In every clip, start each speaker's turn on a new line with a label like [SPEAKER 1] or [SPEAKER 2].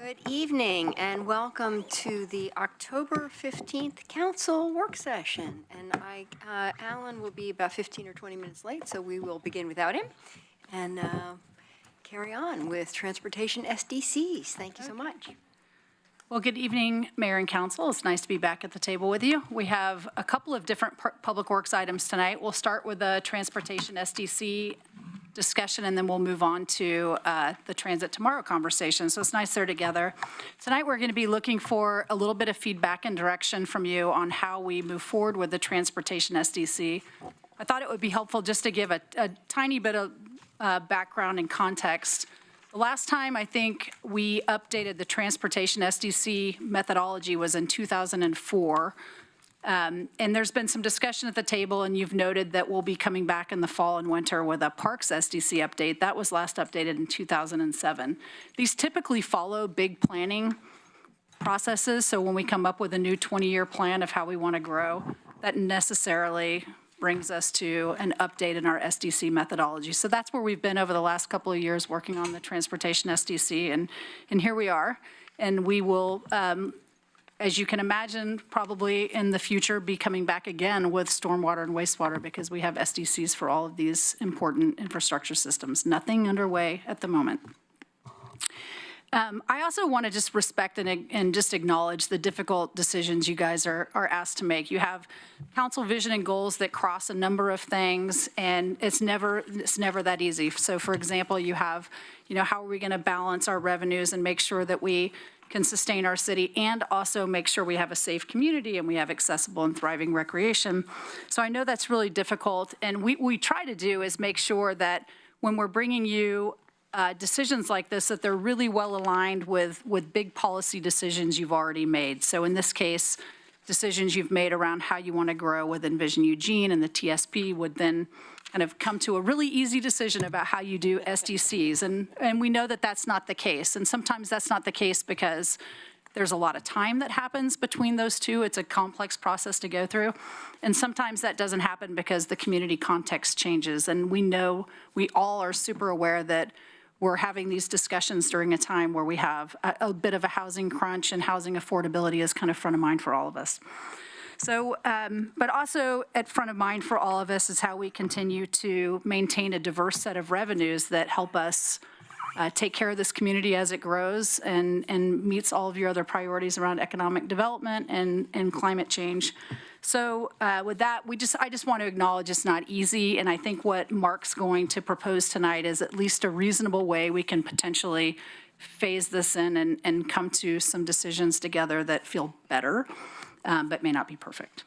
[SPEAKER 1] Good evening and welcome to the October 15th Council Work Session. And Alan will be about 15 or 20 minutes late, so we will begin without him and carry on with Transportation SDCs. Thank you so much.
[SPEAKER 2] Well, good evening, Mayor and Council. It's nice to be back at the table with you. We have a couple of different public works items tonight. We'll start with the Transportation SDC discussion, and then we'll move on to the Transit Tomorrow conversation. So it's nice they're together. Tonight, we're going to be looking for a little bit of feedback and direction from you on how we move forward with the Transportation SDC. I thought it would be helpful just to give a tiny bit of background and context. The last time I think we updated the Transportation SDC methodology was in 2004. And there's been some discussion at the table, and you've noted that we'll be coming back in the fall and winter with a Parks SDC update. That was last updated in 2007. These typically follow big planning processes, so when we come up with a new 20-year plan of how we want to grow, that necessarily brings us to an update in our SDC methodology. So that's where we've been over the last couple of years working on the Transportation SDC, and here we are. And we will, as you can imagine, probably in the future be coming back again with stormwater and wastewater because we have SDCs for all of these important infrastructure systems. Nothing underway at the moment. I also want to just respect and just acknowledge the difficult decisions you guys are asked to make. You have council vision and goals that cross a number of things, and it's never that easy. So, for example, you have, how are we going to balance our revenues and make sure that we can sustain our city and also make sure we have a safe community and we have accessible and thriving recreation. So I know that's really difficult, and we try to do is make sure that when we're bringing you decisions like this, that they're really well aligned with big policy decisions you've already made. So in this case, decisions you've made around how you want to grow with Envision Eugene and the TSP would then kind of come to a really easy decision about how you do SDCs. And we know that that's not the case. And sometimes that's not the case because there's a lot of time that happens between those two. It's a complex process to go through. And sometimes that doesn't happen because the community context changes. And we know, we all are super aware that we're having these discussions during a time where we have a bit of a housing crunch, and housing affordability is kind of front of mind for all of us. So, but also at front of mind for all of us is how we continue to maintain a diverse set of revenues that help us take care of this community as it grows and meets all of your other priorities around economic development and climate change. So with that, I just want to acknowledge it's not easy, and I think what Mark's going to propose tonight is at least a reasonable way we can potentially phase this in and come to some decisions together that feel better, but may not be perfect.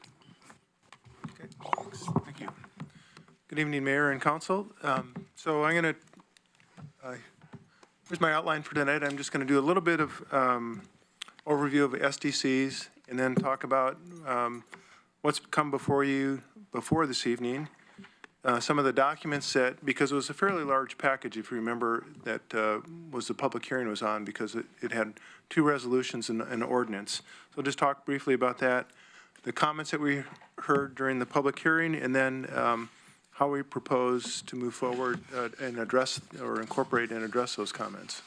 [SPEAKER 3] Okay, thanks. Thank you. Good evening, Mayor and Council. So I'm going to, here's my outline for tonight. I'm just going to do a little bit of overview of SDCs and then talk about what's come before you before this evening. Some of the documents that, because it was a fairly large package, if you remember, that was the public hearing was on because it had 2 resolutions and an ordinance. So I'll just talk briefly about that, the comments that we heard during the public hearing, and then how we propose to move forward and address or incorporate and address those comments.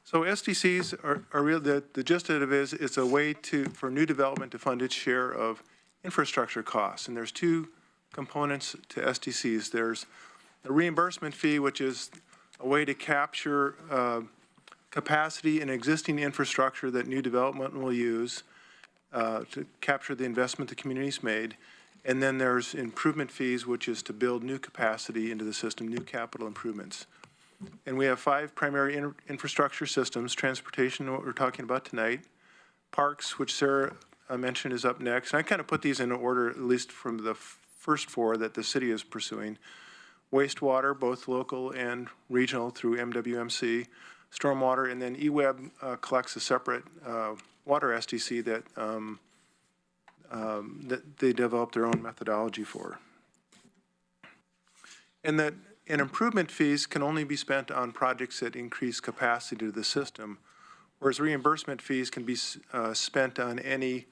[SPEAKER 3] So SDCs are real. The gist of it is it's a way for new development to fund its share of infrastructure costs. And there's 2 components to SDCs. There's a reimbursement fee, which is a way to capture capacity in existing infrastructure that new development will use to capture the investment the community's made. And then there's improvement fees, which is to build new capacity into the system, new capital improvements. And we have 5 primary infrastructure systems: transportation, what we're talking about tonight; parks, which Sarah mentioned is up next. And I kind of put these in order, at least from the first 4 that the city is pursuing: wastewater, both local and regional through MWMC; stormwater; and then EWEB collects a separate water SDC that that they developed their own methodology for. And improvement fees can only be spent on projects that increase capacity to the system, whereas reimbursement fees can be spent on any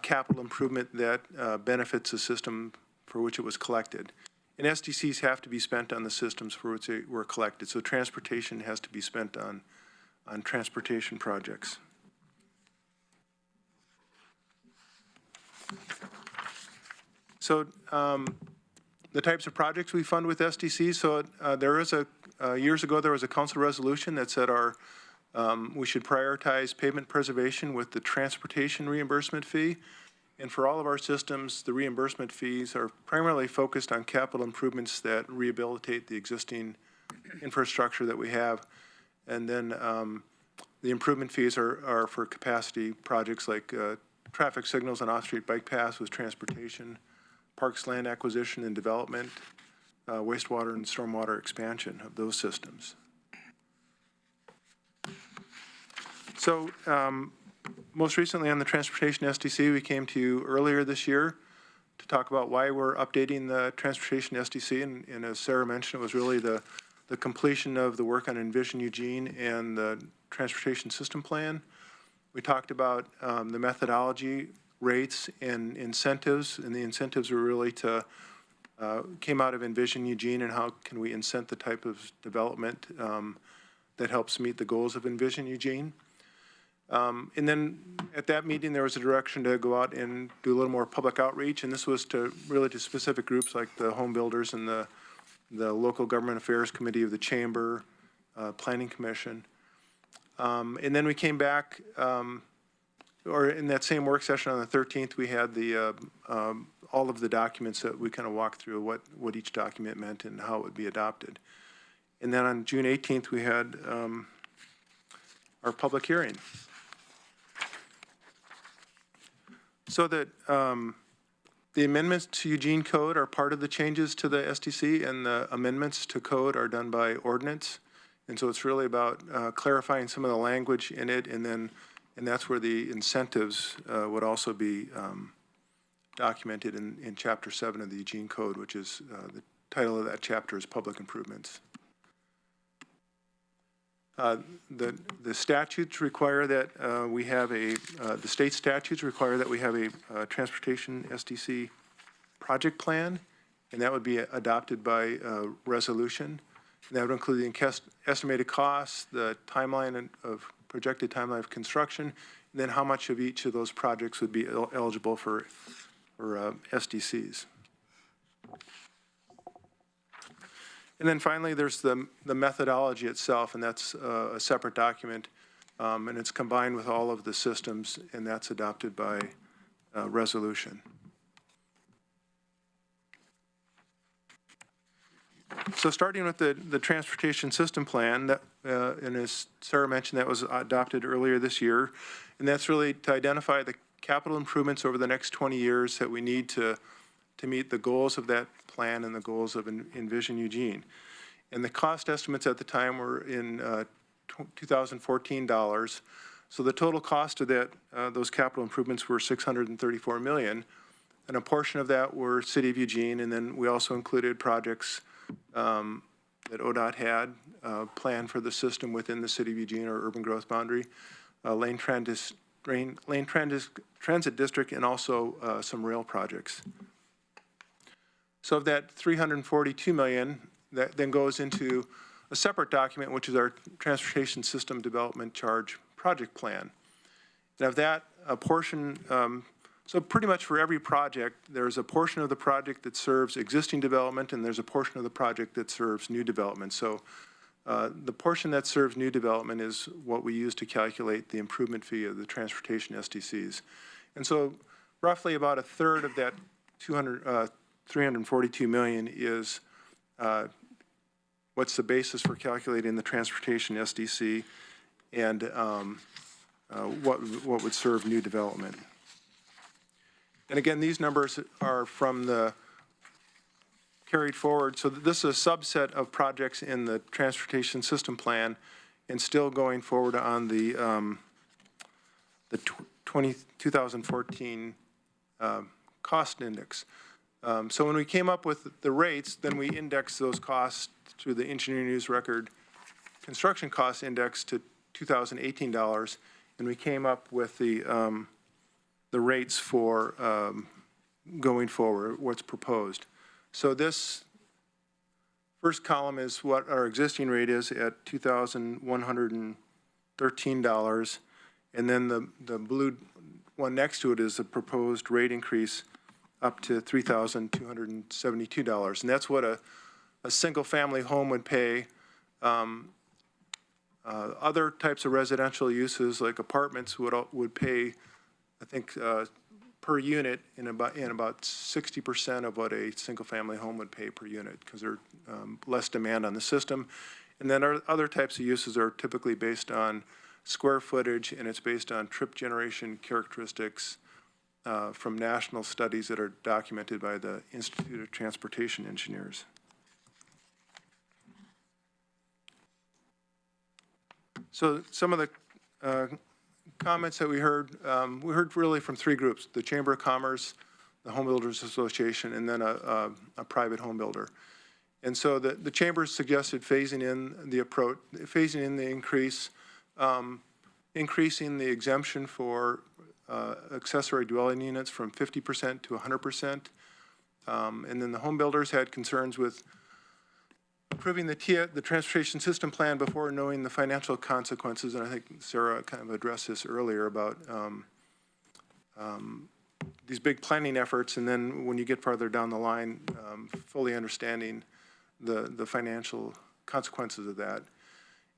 [SPEAKER 3] capital improvement that benefits the system for which it was collected. And SDCs have to be spent on the systems for which they were collected. So transportation has to be spent on transportation projects. So the types of projects we fund with SDCs. So there is years ago, there was a council resolution that said we should prioritize pavement preservation with the transportation reimbursement fee. And for all of our systems, the reimbursement fees are primarily focused on capital improvements that rehabilitate the existing infrastructure that we have. And then the improvement fees are for capacity projects like traffic signals and off-street bike paths with transportation, parks land acquisition and development, wastewater and stormwater expansion of those systems. So most recently on the transportation SDC, we came to you earlier this year to talk about why we're updating the transportation SDC. And as Sarah mentioned, it was really the completion of the work on Envision Eugene and the transportation system plan. We talked about the methodology, rates, and incentives. And the incentives were really came out of Envision Eugene and how can we incent the type of development that helps meet the goals of Envision Eugene. And then at that meeting, there was a direction to go out and do a little more public outreach, and this was really to specific groups like the home builders and the local government affairs committee of the chamber, planning commission. And then we came back, or in that same work session on the 13th, we had all of the documents that we kind of walked through what each document meant and how it would be adopted. And then on June 18th, we had our public hearing. So that the amendments to Eugene Code are part of the changes to the SDC, and the amendments to code are done by ordinance. And so it's really about clarifying some of the language in it, and that's where the incentives would also be documented in Chapter 7 of the Eugene Code, which is the title of that chapter is Public Improvements. The statutes require that we have the state statutes require that we have a transportation SDC project plan, and that would be adopted by resolution. And that would include the estimated costs, the timeline of projected timeline of construction, and then how much of each of those projects would be eligible for SDCs. And then finally, there's the methodology itself, and that's a separate document, and it's combined with all of the systems, and that's adopted by resolution. So starting with the transportation system plan, that, and as Sarah mentioned, that was adopted earlier this year, and that's really to identify the capital improvements over the next 20 years that we need to meet the goals of that plan and the goals of Envision Eugene. And the cost estimates at the time were in 2014 dollars. So the total cost of that those capital improvements were $634 million, and a portion of that were City of Eugene, and then we also included projects that ODOT had planned for the system within the City of Eugene or urban growth boundary, lane transit district, and also some rail projects. So of that $342 million, that then goes into a separate document, which is our Transportation System Development Charge Project Plan. And of that, a portion, so pretty much for every project, there's a portion of the project that serves existing development, and there's a portion of the project that serves new development. So the portion that serves new development is what we use to calculate the improvement fee of the transportation SDCs. And so roughly about a third of that 342 million is what's the basis for calculating the transportation SDC and what would serve new development. And again, these numbers are from the carried forward. So this is a subset of projects in the transportation system plan and still going forward on the 2014 cost index. So when we came up with the rates, then we indexed those costs through the Engineering News Record construction cost index to 2018 dollars, and we came up with the rates for going forward, what's proposed. So this First column is what our existing rate is at $2,113. And then the blue one next to it is the proposed rate increase up to $3,272. And that's what a single-family home would pay. Other types of residential uses, like apartments, would pay, I think, per unit in about 60% of what a single-family home would pay per unit, because there's less demand on the system. And then our other types of uses are typically based on square footage, and it's based on trip generation characteristics from national studies that are documented by the Institute of Transportation Engineers. So some of the comments that we heard really from three groups: the Chamber of Commerce, the Home Builders Association, and then a private home builder. And so the Chamber suggested phasing in the increase, increasing the exemption for accessory dwelling units from 50% to 100%. And then the home builders had concerns with approving the transportation system plan before knowing the financial consequences. And I think Sarah kind of addressed this earlier about these big planning efforts, and then when you get farther down the line, fully understanding the financial consequences of that.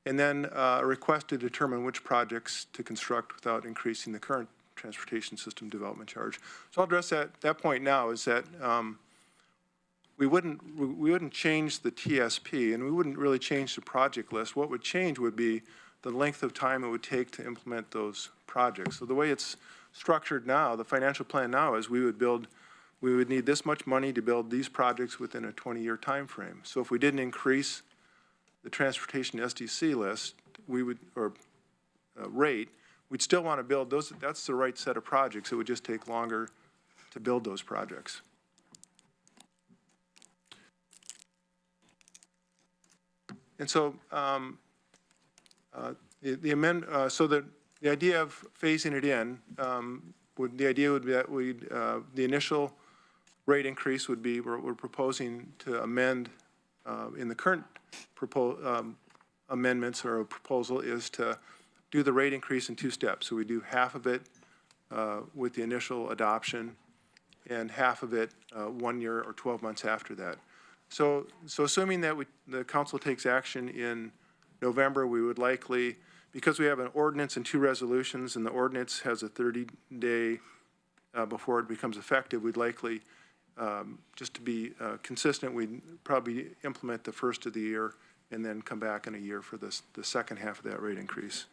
[SPEAKER 3] And then a request to determine which projects to construct without increasing the current transportation system development charge. So I'll address that point now, is that we wouldn't change the TSP, and we wouldn't really change the project list. What would change would be the length of time it would take to implement those projects. So the way it's structured now, the financial plan now, is we would need this much money to build these projects within a 20-year time frame. So if we didn't increase the transportation SDC list, rate, we'd still want to build those. That's the right set of projects. It would just take longer to build those projects. And so the idea of phasing it in, the idea would be that the initial rate increase would be, we're proposing to amend in the current amendments, or a proposal is to do the rate increase in two steps. So we do half of it with the initial adoption, and half of it 1 year or 12 months after that. So assuming that the council takes action in November, we would likely, because we have an ordinance and two resolutions, and the ordinance has a 30-day before it becomes effective, we'd likely, just to be consistent, we'd probably implement the first of the year and then come back in a year for the second half of that rate increase.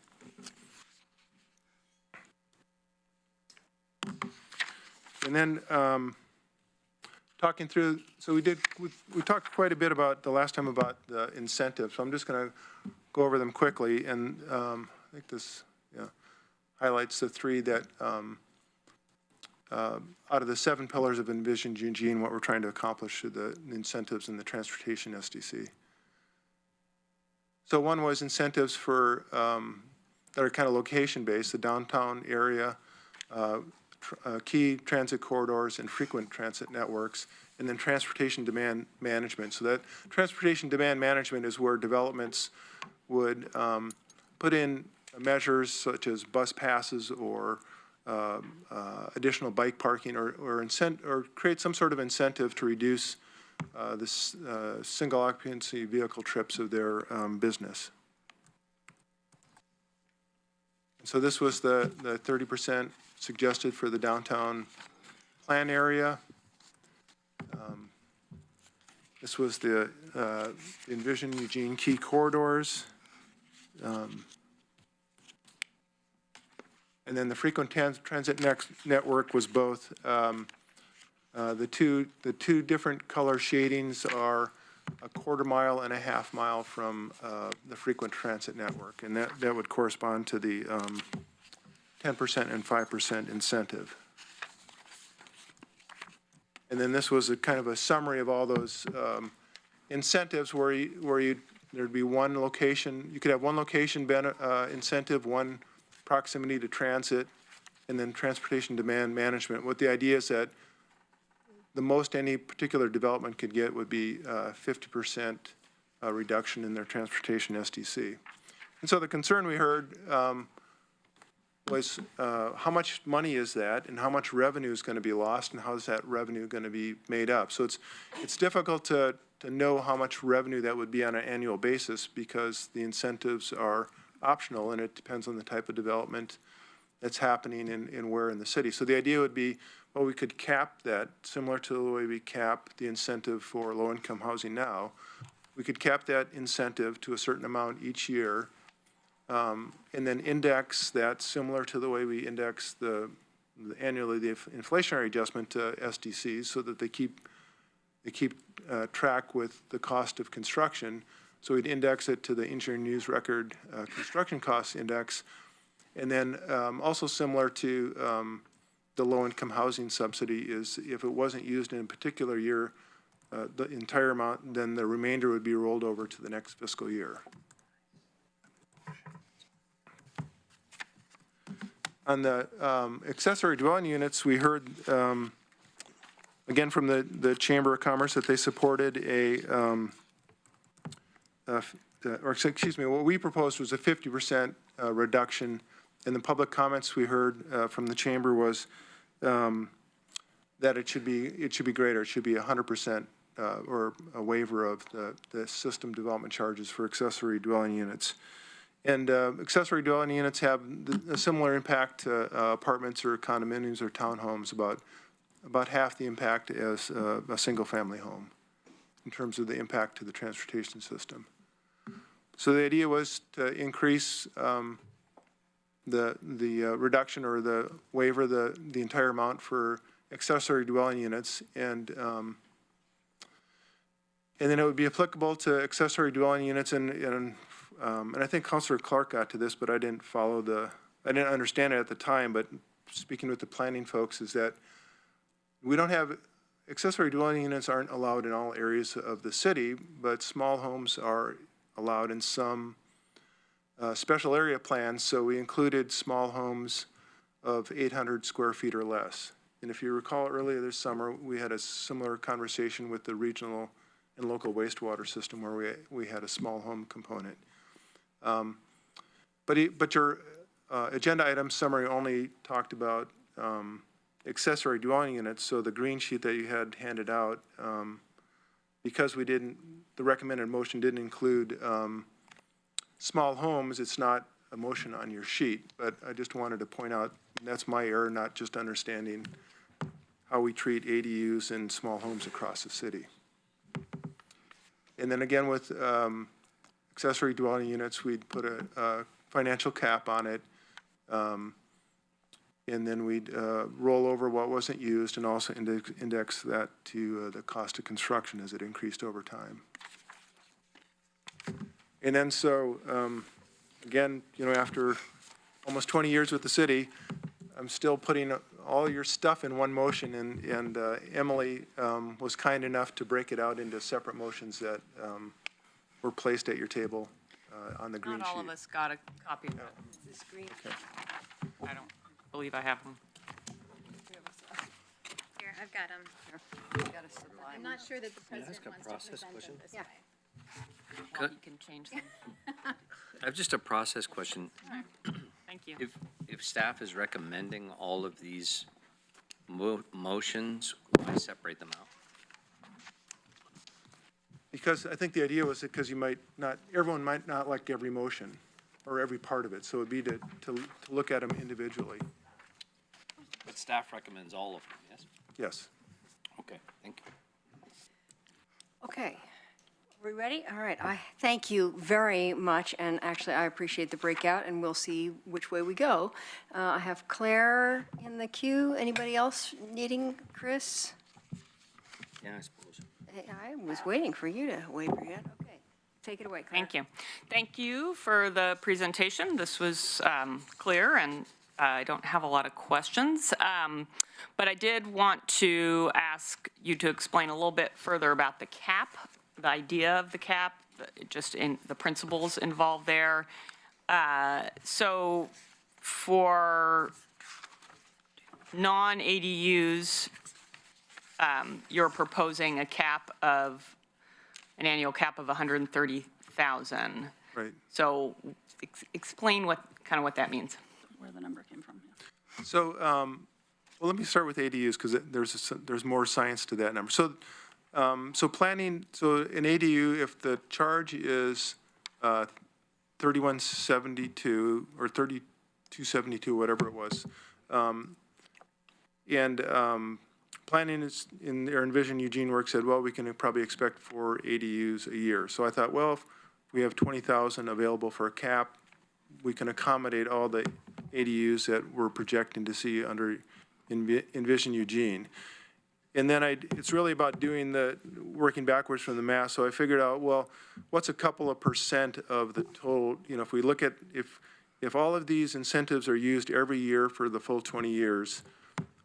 [SPEAKER 3] And then talking through, so we talked quite a bit about the last time about the incentives, so I'm just going to go over them quickly, and I think this highlights the three that out of the 7 pillars of Envisioned Eugene, what we're trying to accomplish through the incentives in the transportation SDC. So one was incentives for that are kind of location-based, the downtown area, key transit corridors and frequent transit networks, and then transportation demand management. So that transportation demand management is where developments would put in measures such as bus passes or additional bike parking, or create some sort of incentive to reduce the single occupancy vehicle trips of their business. So this was the 30% suggested for the downtown plan area. This was the Envision Eugene key corridors. And then the frequent transit network was both, the two different color shadings are a 1/4 mile and a 1/2 mile from the frequent transit network. And that would correspond to the 10% and 5% incentive. And then this was a kind of a summary of all those incentives where there'd be one location, you could have one location incentive, one proximity to transit, and then transportation demand management. What the idea is that the most any particular development could get would be 50% reduction in their transportation SDC. And so the concern we heard was how much money is that, and how much revenue is going to be lost, and how is that revenue going to be made up? So it's difficult to know how much revenue that would be on an annual basis, because the incentives are optional, and it depends on the type of development that's happening and where in the city. So the idea would be, well, we could cap that, similar to the way we cap the incentive for low-income housing now. We could cap that incentive to a certain amount each year, and then index that similar to the way we index annually the inflationary adjustment to SDCs, so that they keep track with the cost of construction. So we'd index it to the Engineering News Record construction cost index, and then also similar to the low-income housing subsidy is if it wasn't used in a particular year, the entire amount, then the remainder would be rolled over to the next fiscal year. On the accessory dwelling units, we heard, again, from the Chamber of Commerce that they supported what we proposed was a 50% reduction. And the public comments we heard from the Chamber was that it should be greater. It should be 100% or a waiver of the system development charges for accessory dwelling units. And accessory dwelling units have a similar impact to apartments or condominiums or townhomes, about half the impact as a single-family home in terms of the impact to the transportation system. So the idea was to increase the reduction or the waiver, the entire amount for accessory dwelling units, and then it would be applicable to accessory dwelling units and I think Councilor Clark got to this, but I didn't understand it at the time, but speaking with the planning folks is that we don't have, accessory dwelling units aren't allowed in all areas of the city, but small homes are allowed in some special area plans, so we included small homes of 800 square feet or less. And if you recall earlier this summer, we had a similar conversation with the regional and local wastewater system where we had a small home component. But your agenda item summary only talked about accessory dwelling units, so the green sheet that you had handed out, because the recommended motion didn't include small homes, it's not a motion on your sheet, but I just wanted to point out that's my error, not just understanding how we treat ADUs and small homes across the city. And then again with accessory dwelling units, we'd put a financial cap on it, and then we'd roll over what wasn't used and also index that to the cost of construction as it increased over time. And then so, again, after almost 20 years with the city, I'm still putting all your stuff in one motion, and Emily was kind enough to break it out into separate motions that were placed at your table on the green sheet.
[SPEAKER 4] Not all of us got a copy of it.
[SPEAKER 1] This green.
[SPEAKER 3] Okay.
[SPEAKER 4] I don't believe I have them.
[SPEAKER 5] Here, I've got them. I'm not sure that the president wants to present them this way.
[SPEAKER 4] Well, you can change them.
[SPEAKER 6] I have just a process question.
[SPEAKER 4] Thank you.
[SPEAKER 6] If staff is recommending all of these motions, why separate them out?
[SPEAKER 3] Because I think the idea was because everyone might not like every motion or every part of it, so it'd be to look at them individually.
[SPEAKER 6] But staff recommends all of them, yes?
[SPEAKER 3] Yes.
[SPEAKER 6] Okay, thank you.
[SPEAKER 1] Okay, are we ready? All right, I thank you very much, and actually I appreciate the breakout, and we'll see which way we go. I have Claire in the queue. Anybody else needing Chris?
[SPEAKER 6] Yeah, I suppose.
[SPEAKER 1] I was waiting for you to wave your hand. Okay, take it away, Claire.
[SPEAKER 4] Thank you. Thank you for the presentation. This was clear, and I don't have a lot of questions. But I did want to ask you to explain a little bit further about the cap, the idea of the cap, just in the principles involved there. So for non-ADUs, you're proposing a cap of an annual cap of 130,000.
[SPEAKER 3] Right.
[SPEAKER 4] So explain what that means.
[SPEAKER 2] Where the number came from.
[SPEAKER 3] So, well, let me start with ADUs because there's more science to that number. So, planning, so an ADU, if the charge is 3172 or 3272, whatever it was, and planning is in their Envision Eugene work said, well, we can probably expect 4 ADUs a year. So I thought, well, if we have 20,000 available for a cap, we can accommodate all the ADUs that we're projecting to see under Envision Eugene. And then it's really about working backwards from the math. So I figured out, well, what's a couple of percent of the total, if we look at, if all of these incentives are used every year for the full 20 years,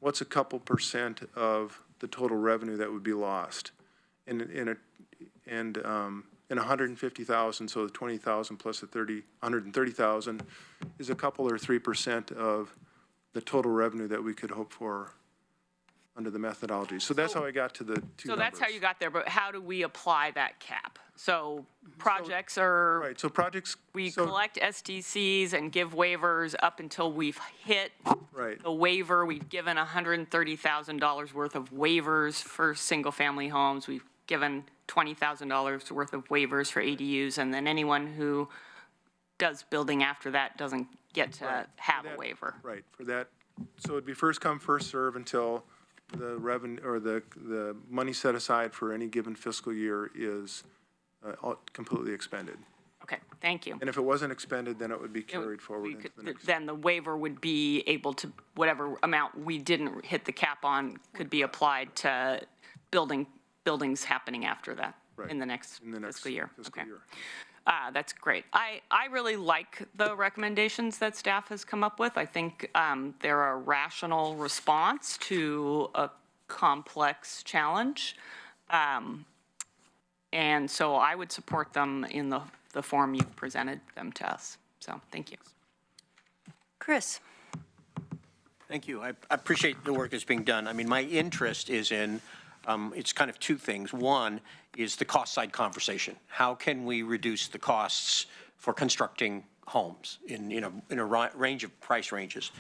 [SPEAKER 3] what's a couple percent of the total revenue that would be lost? And 150,000, so the 20,000 plus the 130,000 is a couple or 3% of the total revenue that we could hope for under the methodology. So that's how I got to the two numbers.
[SPEAKER 4] So that's how you got there, but how do we apply that cap? So projects are.
[SPEAKER 3] Right, so projects.
[SPEAKER 4] We collect SDCs and give waivers up until we've hit
[SPEAKER 3] Right.
[SPEAKER 4] the waiver. We've given $130,000 worth of waivers for single-family homes. We've given $20,000 worth of waivers for ADUs, and then anyone who does building after that doesn't get to have a waiver.
[SPEAKER 3] Right, for that. So it'd be first come, first serve until the revenue or the money set aside for any given fiscal year is completely expended.
[SPEAKER 4] Okay, thank you.
[SPEAKER 3] And if it wasn't expended, then it would be carried forward into the next.
[SPEAKER 4] Then the waiver would be able to, whatever amount we didn't hit the cap on could be applied to buildings happening after that in the next fiscal year.
[SPEAKER 3] Fiscal year.
[SPEAKER 4] That's great. I really like the recommendations that staff has come up with. I think they're a rational response to a complex challenge. And so I would support them in the form you've presented them to us. So thank you.
[SPEAKER 1] Chris?
[SPEAKER 7] Thank you. I appreciate the work that's being done. I mean, my interest is in, it's kind of two things. One is the cost side conversation. How can we reduce the costs for constructing homes in a range of price ranges?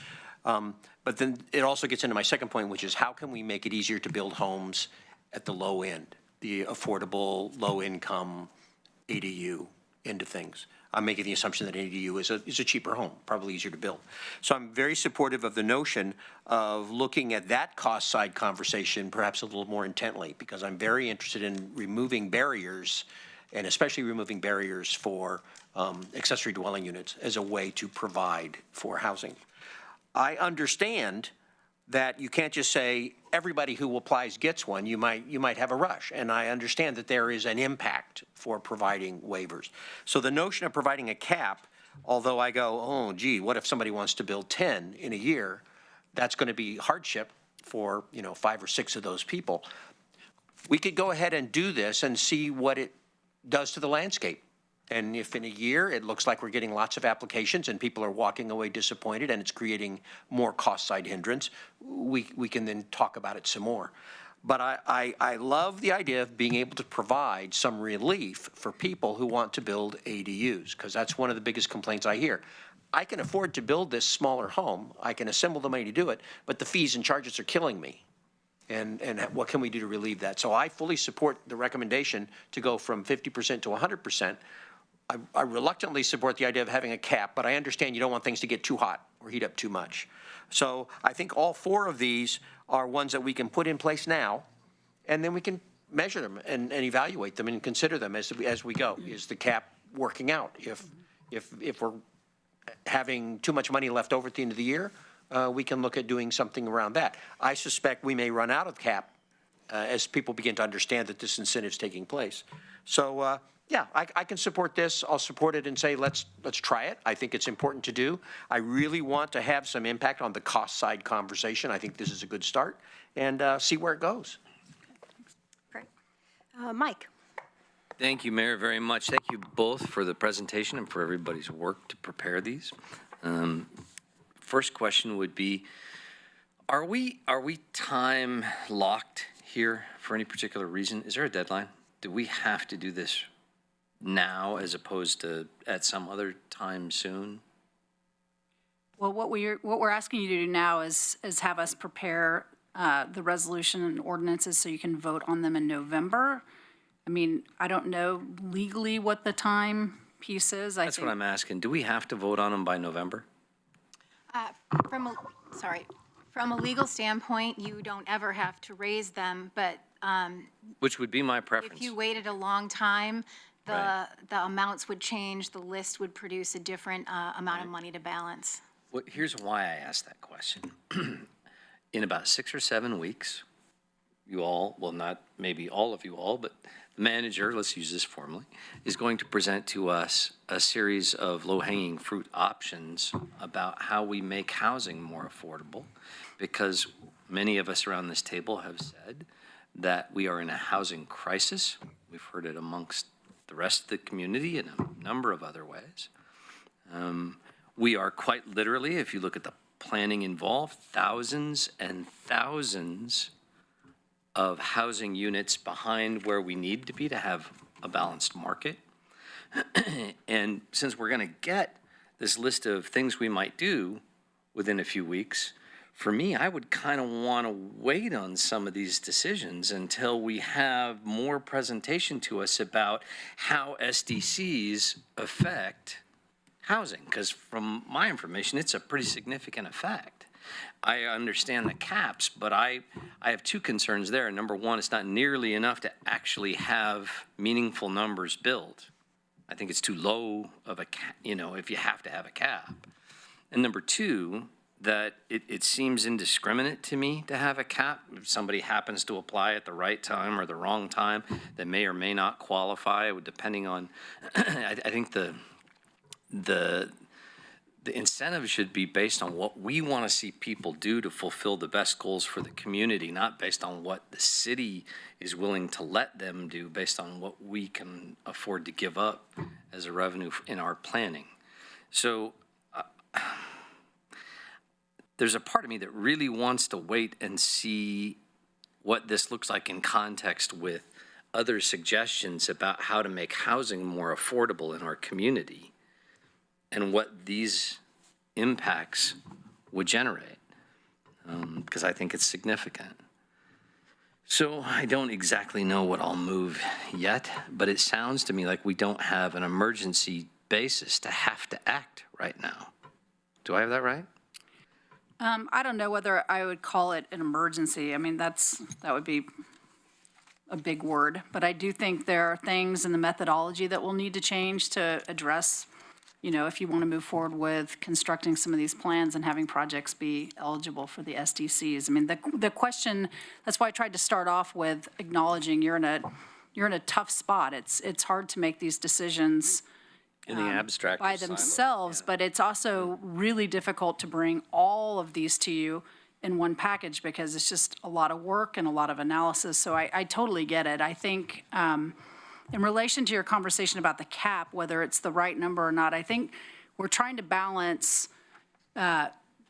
[SPEAKER 7] But then it also gets into my second point, which is how can we make it easier to build homes at the low end, the affordable, low income ADU end of things. I'm making the assumption that an ADU is a cheaper home, probably easier to build. So I'm very supportive of the notion of looking at that cost side conversation perhaps a little more intently, because I'm very interested in removing barriers, and especially removing barriers for accessory dwelling units as a way to provide for housing. I understand that you can't just say everybody who applies gets one. You might have a rush, and I understand that there is an impact for providing waivers. So the notion of providing a cap, although I go, oh gee, what if somebody wants to build 10 in a year? That's going to be hardship for 5 or 6 of those people. We could go ahead and do this and see what it does to the landscape. And if in a year it looks like we're getting lots of applications and people are walking away disappointed and it's creating more cost side hindrance, we can then talk about it some more. But I love the idea of being able to provide some relief for people who want to build ADUs, because that's one of the biggest complaints I hear. I can afford to build this smaller home. I can assemble the money to do it, but the fees and charges are killing me. And what can we do to relieve that? So I fully support the recommendation to go from 50% to 100%. I reluctantly support the idea of having a cap, but I understand you don't want things to get too hot or heat up too much. So I think all 4 of these are ones that we can put in place now, and then we can measure them and evaluate them and consider them as we go. Is the cap working out? If we're having too much money left over at the end of the year, we can look at doing something around that. I suspect we may run out of cap as people begin to understand that this incentive is taking place. So yeah, I can support this. I'll support it and say let's try it. I think it's important to do. I really want to have some impact on the cost side conversation. I think this is a good start, and see where it goes.
[SPEAKER 1] Great. Mike?
[SPEAKER 6] Thank you, Mayor, very much. Thank you both for the presentation and for everybody's work to prepare these. First question would be, are we time locked here for any particular reason? Is there a deadline do we have to do this now as opposed to at some other time soon?
[SPEAKER 2] Well, what we're asking you to do now is have us prepare the resolution and ordinances so you can vote on them in November. I mean, I don't know legally what the time piece is.
[SPEAKER 6] That's what I'm asking. Do we have to vote on them by November?
[SPEAKER 5] From a legal standpoint, you don't ever have to raise them, but
[SPEAKER 6] Which would be my preference.
[SPEAKER 5] if you waited a long time,
[SPEAKER 6] Right.
[SPEAKER 5] the amounts would change, the list would produce a different amount of money to balance.
[SPEAKER 6] Well, here's why I asked that question. In about 6 or 7 weeks, you all, well, not maybe all of you all, but the manager, let's use this formally, is going to present to us a series of low-hanging fruit options about how we make housing more affordable, because many of us around this table have said that we are in a housing crisis. We've heard it amongst the rest of the community in a number of other ways. We are quite literally, if you look at the planning involved, thousands and thousands of housing units behind where we need to be to have a balanced market. And since we're going to get this list of things we might do within a few weeks, for me, I would kind of want to wait on some of these decisions until we have more presentation to us about how SDCs affect housing, because from my information, it's a pretty significant effect. I understand the caps, but I have two concerns there. Number one, it's not nearly enough to actually have meaningful numbers built. I think it's too low of a cap, if you have to have a cap. And number two, that it seems indiscriminate to me to have a cap. If somebody happens to apply at the right time or the wrong time, that may or may not qualify, depending on, I think the incentive should be based on what we want to see people do to fulfill the best goals for the community, not based on what the city is willing to let them do, based on what we can afford to give up as a revenue in our planning. So there's a part of me that really wants to wait and see what this looks like in context with other suggestions about how to make housing more affordable in our community, and what these impacts would generate, because I think it's significant. So I don't exactly know what I'll move yet, but it sounds to me like we don't have an emergency basis to have to act right now. Do I have that right?
[SPEAKER 2] I don't know whether I would call it an emergency. I mean, that would be a big word, but I do think there are things in the methodology that will need to change to address, if you want to move forward with constructing some of these plans and having projects be eligible for the SDCs. I mean, the question, that's why I tried to start off with acknowledging you're in a tough spot. It's hard to make these decisions
[SPEAKER 6] In the abstract.
[SPEAKER 2] by
[SPEAKER 6] or silo,
[SPEAKER 2] themselves,
[SPEAKER 6] yeah.
[SPEAKER 2] but it's also really difficult to bring all of these to you in one package because it's just a lot of work and a lot of analysis. So I totally get it. I think in relation to your conversation about the cap, whether it's the right number or not, I think we're trying to balance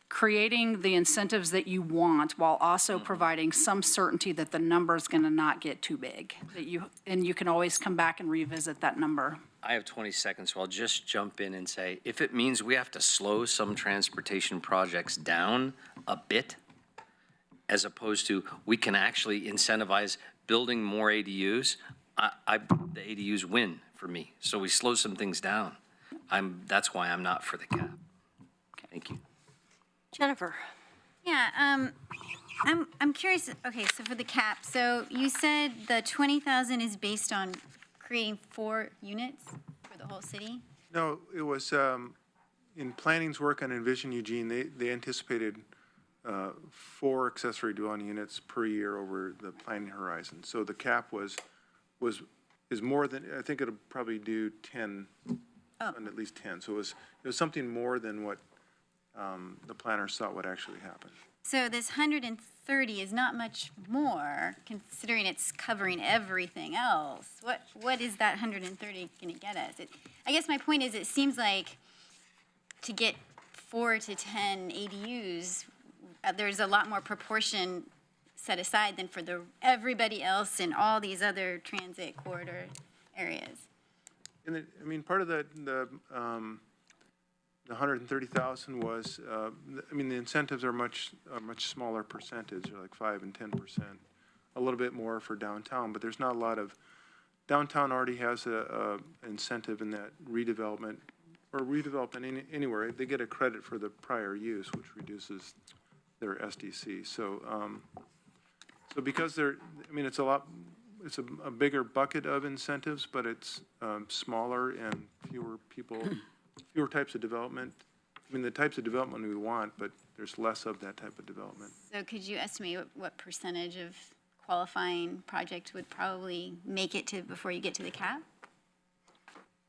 [SPEAKER 2] creating the incentives that you want while also providing some certainty that the number is going to not get too big, and you can always come back and revisit that number.
[SPEAKER 6] I have 20 seconds, so I'll just jump in and say, if it means we have to slow some transportation projects down a bit, as opposed to we can actually incentivize building more ADUs, the ADUs win for me. So we slow some things down. That's why I'm not for the cap. Thank you.
[SPEAKER 1] Jennifer?
[SPEAKER 8] Yeah, I'm curious, okay, so for the cap, so you said the 20,000 is based on creating 4 units for the whole city?
[SPEAKER 3] No, it was, in planning's work on Envision Eugene, they anticipated 4 accessory dwelling units per year over the planning horizon. So the cap is more than, I think it'll probably do 10, and at least 10. So it was something more than what the planners thought would actually happen.
[SPEAKER 8] So this 130 is not much more, considering it's covering everything else. What is that 130 going to get us? I guess my point is, it seems like to get 4 to 10 ADUs, there's a lot more proportion set aside than for everybody else in all these other transit corridor areas.
[SPEAKER 3] And I mean, part of the 130,000 was, I mean, the incentives are a much smaller percentage, they're like 5 and 10%, a little bit more for downtown, but there's not a lot of, downtown already has a incentive in that redevelopment, or redevelopment anywhere, they get a credit for the prior use, which reduces their SDC. So, so because they're, I mean, it's a bigger bucket of incentives, but it's smaller and fewer people, fewer types of development. I mean, the types of development we want, but there's less of that type of development.
[SPEAKER 8] So could you estimate what percentage of qualifying projects would probably make it to before you get to the cap?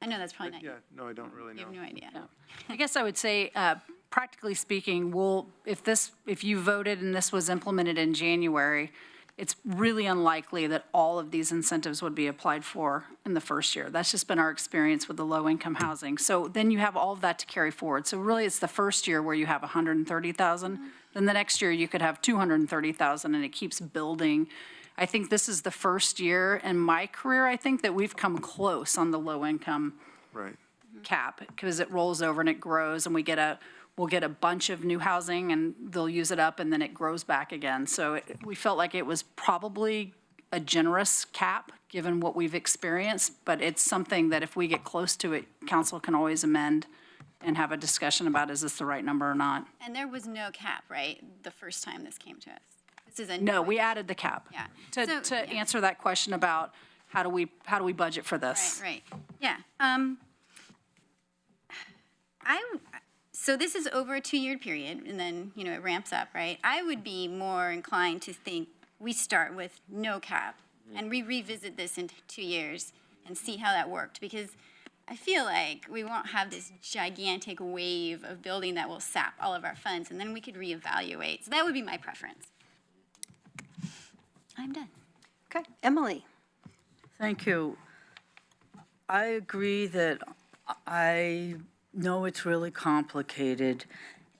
[SPEAKER 8] I know that's probably not.
[SPEAKER 3] Yeah, no, I don't really know.
[SPEAKER 8] You have no idea.
[SPEAKER 2] I guess I would say, practically speaking, if you voted and this was implemented in January, it's really unlikely that all of these incentives would be applied for in the first year. That's just been our experience with the low-income housing. So then you have all of that to carry forward. So really, it's the first year where you have 130,000. Then the next year, you could have 230,000, and it keeps building. I think this is the first year in my career, I think, that we've come close on the low-income
[SPEAKER 3] Right.
[SPEAKER 2] cap, because it rolls over and it grows, and we'll get a bunch of new housing, and they'll use it up, and then it grows back again. So we felt like it was probably a generous cap, given what we've experienced, but it's something that if we get close to it, council can always amend and have a discussion about, is this the right number or not?
[SPEAKER 8] And there was no cap, right, the first time this came to us? This is a
[SPEAKER 2] No, we added the cap.
[SPEAKER 8] Yeah.
[SPEAKER 2] To
[SPEAKER 8] So, yeah.
[SPEAKER 2] answer that question about how do we budget for this?
[SPEAKER 8] Right, yeah. So this is over a 2-year period, and then, it ramps up, right? I would be more inclined to think we start with no cap, and we revisit this in 2 years and see how that worked, because I feel like we won't have this gigantic wave of building that will sap all of our funds, and then we could reevaluate. So that would be my preference. I'm done.
[SPEAKER 1] Okay, Emily?
[SPEAKER 9] Thank you. I agree that I know it's really complicated,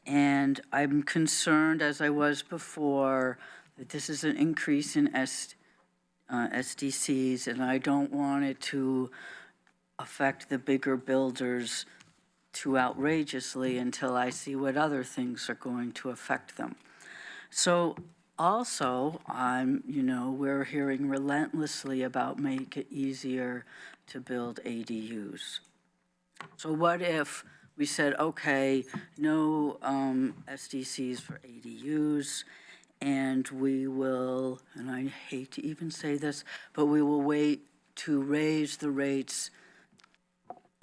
[SPEAKER 9] and I'm concerned, as I was before, that this is an increase in SDCs, and I don't want it to affect the bigger builders too outrageously until I see what other things are going to affect them. So also, we're hearing relentlessly about make it easier to build ADUs. So what if we said, okay, no SDCs for ADUs, and we will, and I hate to even say this, but we will wait to raise the rates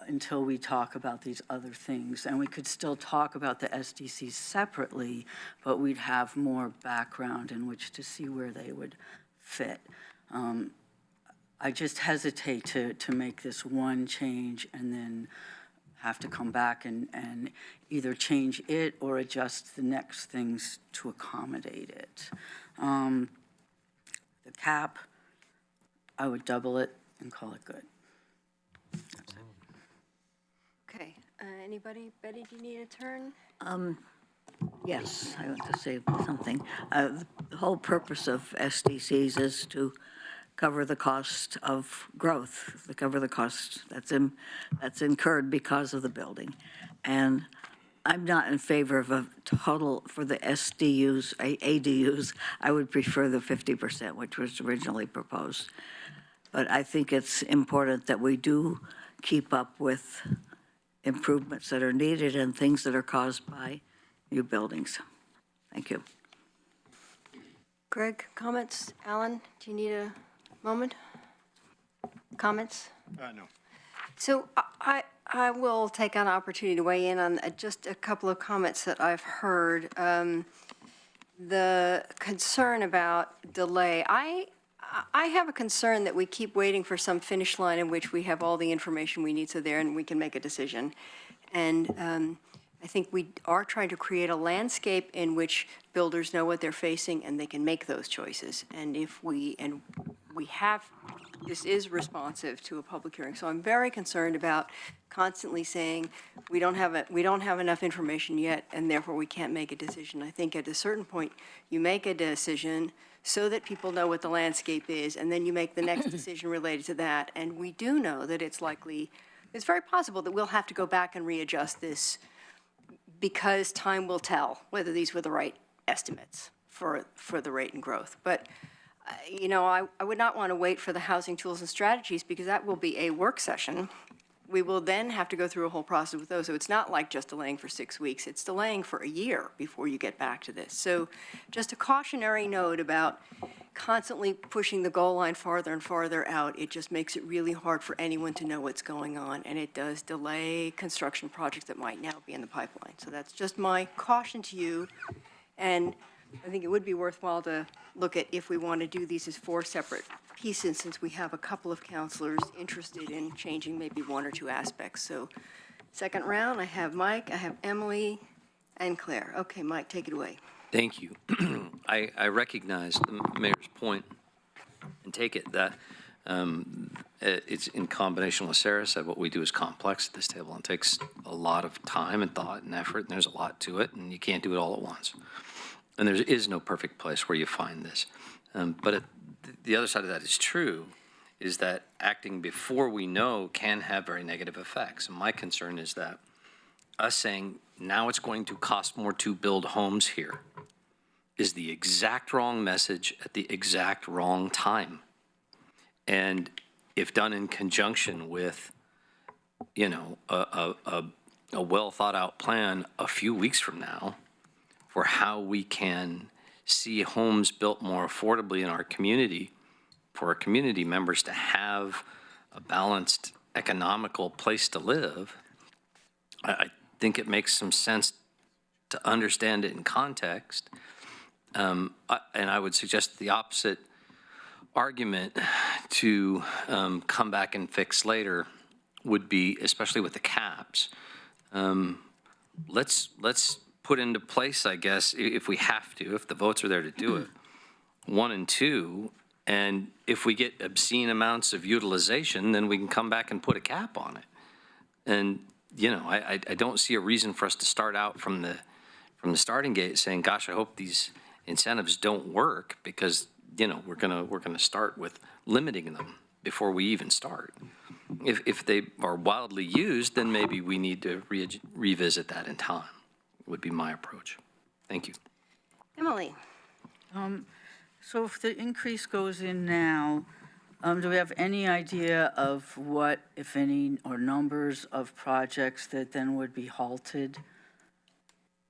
[SPEAKER 9] until we talk about these other things. And we could still talk about the SDCs separately, but we'd have more background in which to see where they would fit. I just hesitate to make this one change and then have to come back and either change it or adjust the next things to accommodate it. The cap, I would double it and call it good.
[SPEAKER 1] Okay, anybody? Betty, do you need a turn?
[SPEAKER 10] Yes, I want to say something. The whole purpose of SDCs is to cover the cost of growth, to cover the cost that's incurred because of the building. And I'm not in favor of a total, for the ADUs, I would prefer the 50%, which was originally proposed. But I think it's important that we do keep up with improvements that are needed and things that are caused by new buildings. Thank you.
[SPEAKER 1] Greg, comments? Alan, do you need a moment? Comments?
[SPEAKER 7] No.
[SPEAKER 1] So I will take an opportunity to weigh in on just a couple of comments that I've heard. The concern about delay. I have a concern that we keep waiting for some finish line in which we have all the information we need so there and we can make a decision. And I think we are trying to create a landscape in which builders know what they're facing and they can make those choices. And if we have this is responsive to a public hearing. So I'm very concerned about constantly saying, we don't have enough information yet, and therefore we can't make a decision. I think at a certain point, you make a decision so that people know what the landscape is, and then you make the next decision related to that. And we do know that it's very possible that we'll have to go back and readjust this because time will tell whether these were the right estimates for the rate and growth. But I would not want to wait for the housing tools and strategies because that will be a work session. We will then have to go through a whole process with those. So it's not like just delaying for 6 weeks. It's delaying for a year before you get back to this. So just a cautionary note about constantly pushing the goal line farther and farther out. It just makes it really hard for anyone to know what's going on, and it does delay construction projects that might now be in the pipeline. So that's just my caution to you. And I think it would be worthwhile to look at if we want to do these as 4 separate pieces, since we have a couple of counselors interested in changing maybe 1 or 2 aspects. So second round, I have Mike, I have Emily, and Claire. Okay, Mike, take it away.
[SPEAKER 6] Thank you. I recognize the mayor's point and take it that it's in combination with Sarah said, what we do is complex at this table and takes a lot of time and thought and effort, and there's a lot to it, and you can't do it all at once. And there is no perfect place where you find this. But the other side of that is true, is that acting before we know can have very negative effects. And my concern is that us saying now it's going to cost more to build homes here is the exact wrong message at the exact wrong time. And if done in conjunction with, a well thought out plan a few weeks from now for how we can see homes built more affordably in our community, for our community members to have a balanced, economical place to live, I think it makes some sense to understand it in context. And I would suggest the opposite argument to come back and fix later would be, especially with the caps, let's put into place, I guess, if we have to, if the votes are there to do it, 1 and 2, and if we get obscene amounts of utilization, then we can come back and put a cap on it. And, I don't see a reason for us to start out from the starting gate saying, gosh, I hope these incentives don't work, because, we're gonna start with limiting them before we even start. If they are wildly used, then maybe we need to revisit that in time, would be my approach. Thank you.
[SPEAKER 1] Emily?
[SPEAKER 9] So if the increase goes in now, do we have any idea of what, if any, or numbers of projects that then would be halted?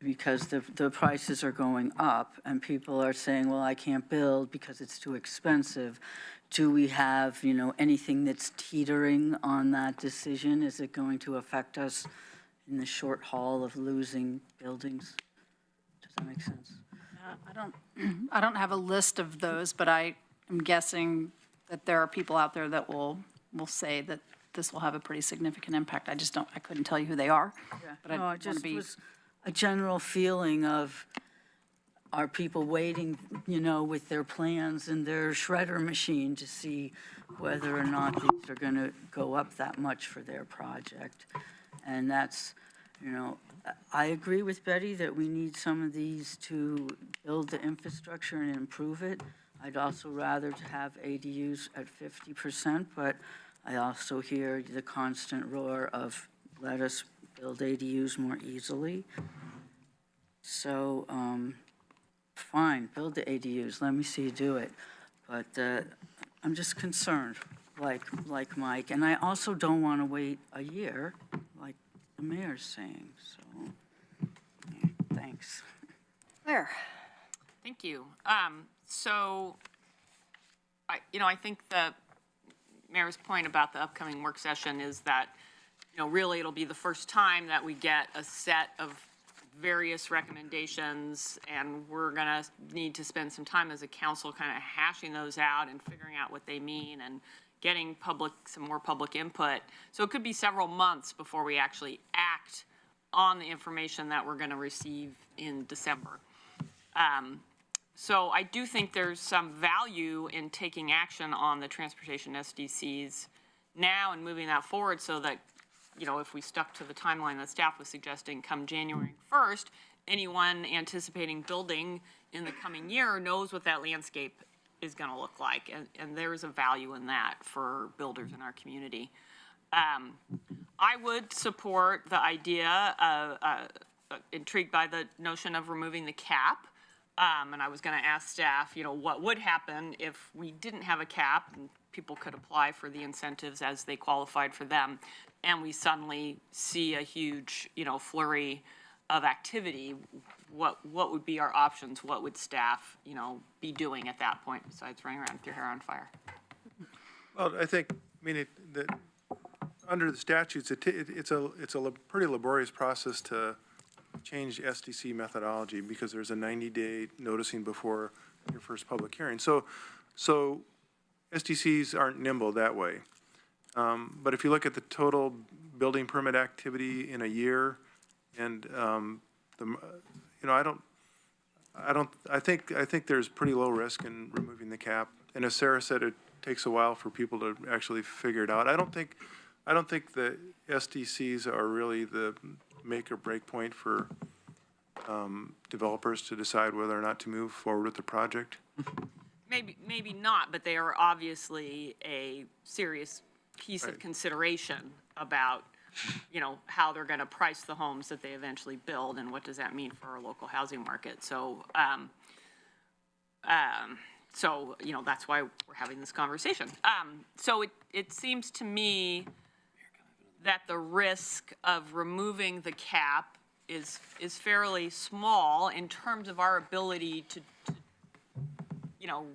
[SPEAKER 9] Because the prices are going up and people are saying, well, I can't build because it's too expensive. Do we have, anything that's teetering on that decision? Is it going to affect us in the short haul of losing buildings? Does that make sense?
[SPEAKER 2] I don't have a list of those, but I am guessing that there are people out there that will say that this will have a pretty significant impact. I couldn't tell you who they are.
[SPEAKER 9] Yeah.
[SPEAKER 2] But I
[SPEAKER 9] No,
[SPEAKER 2] want
[SPEAKER 9] it
[SPEAKER 2] to
[SPEAKER 9] just
[SPEAKER 2] be.
[SPEAKER 9] was a general feeling of, are people waiting, with their plans and their shredder machine to see whether or not these are going to go up that much for their project? And that's, I agree with Betty that we need some of these to build the infrastructure and improve it. I'd also rather to have ADUs at 50%, but I also hear the constant roar of let us build ADUs more easily. So, fine, build the ADUs, let me see you do it. But I'm just concerned, like Mike, and I also don't want to wait a year, like the mayor's saying, so, thanks.
[SPEAKER 1] Claire?
[SPEAKER 4] Thank you. So, I think the mayor's point about the upcoming work session is that, really it'll be the first time that we get a set of various recommendations, and we're gonna need to spend some time as a council kind of hashing those out and figuring out what they mean and getting some more public input. So it could be several months before we actually act on the information that we're gonna receive in December. So I do think there's some value in taking action on the transportation SDCs now and moving that forward so that, you know, if we stuck to the timeline that staff was suggesting, come January 1st, anyone anticipating building in the coming year knows what that landscape is going to look like. And there's a value in that for builders in our community. I would support the idea of, intrigued by the notion of removing the cap. And I was going to ask staff, you know, what would happen if we didn't have a cap and people could apply for the incentives as they qualified for them, and we suddenly see a huge, you know, flurry of activity. What would be our options? What would staff, you know, be doing at that point besides running around with your hair on fire?
[SPEAKER 3] Well, I think, under the statutes, it's a pretty laborious process to change SDC methodology because there's a 90-day noticing before your first public hearing. So SDCs aren't nimble that way. But if you look at the total building permit activity in a year, and I think there's pretty low risk in removing the cap. And as Sarah said, it takes a while for people to actually figure it out. I don't think the SDCs are really the make or break point for developers to decide whether or not to move forward with the project.
[SPEAKER 4] Maybe not, but they are obviously a serious piece of consideration about, you know, how they're going to price the homes that they eventually build and what does that mean for our local housing market. So, you know, that's why we're having this conversation. So it seems to me that the risk of removing the cap is fairly small in terms of our ability to you know,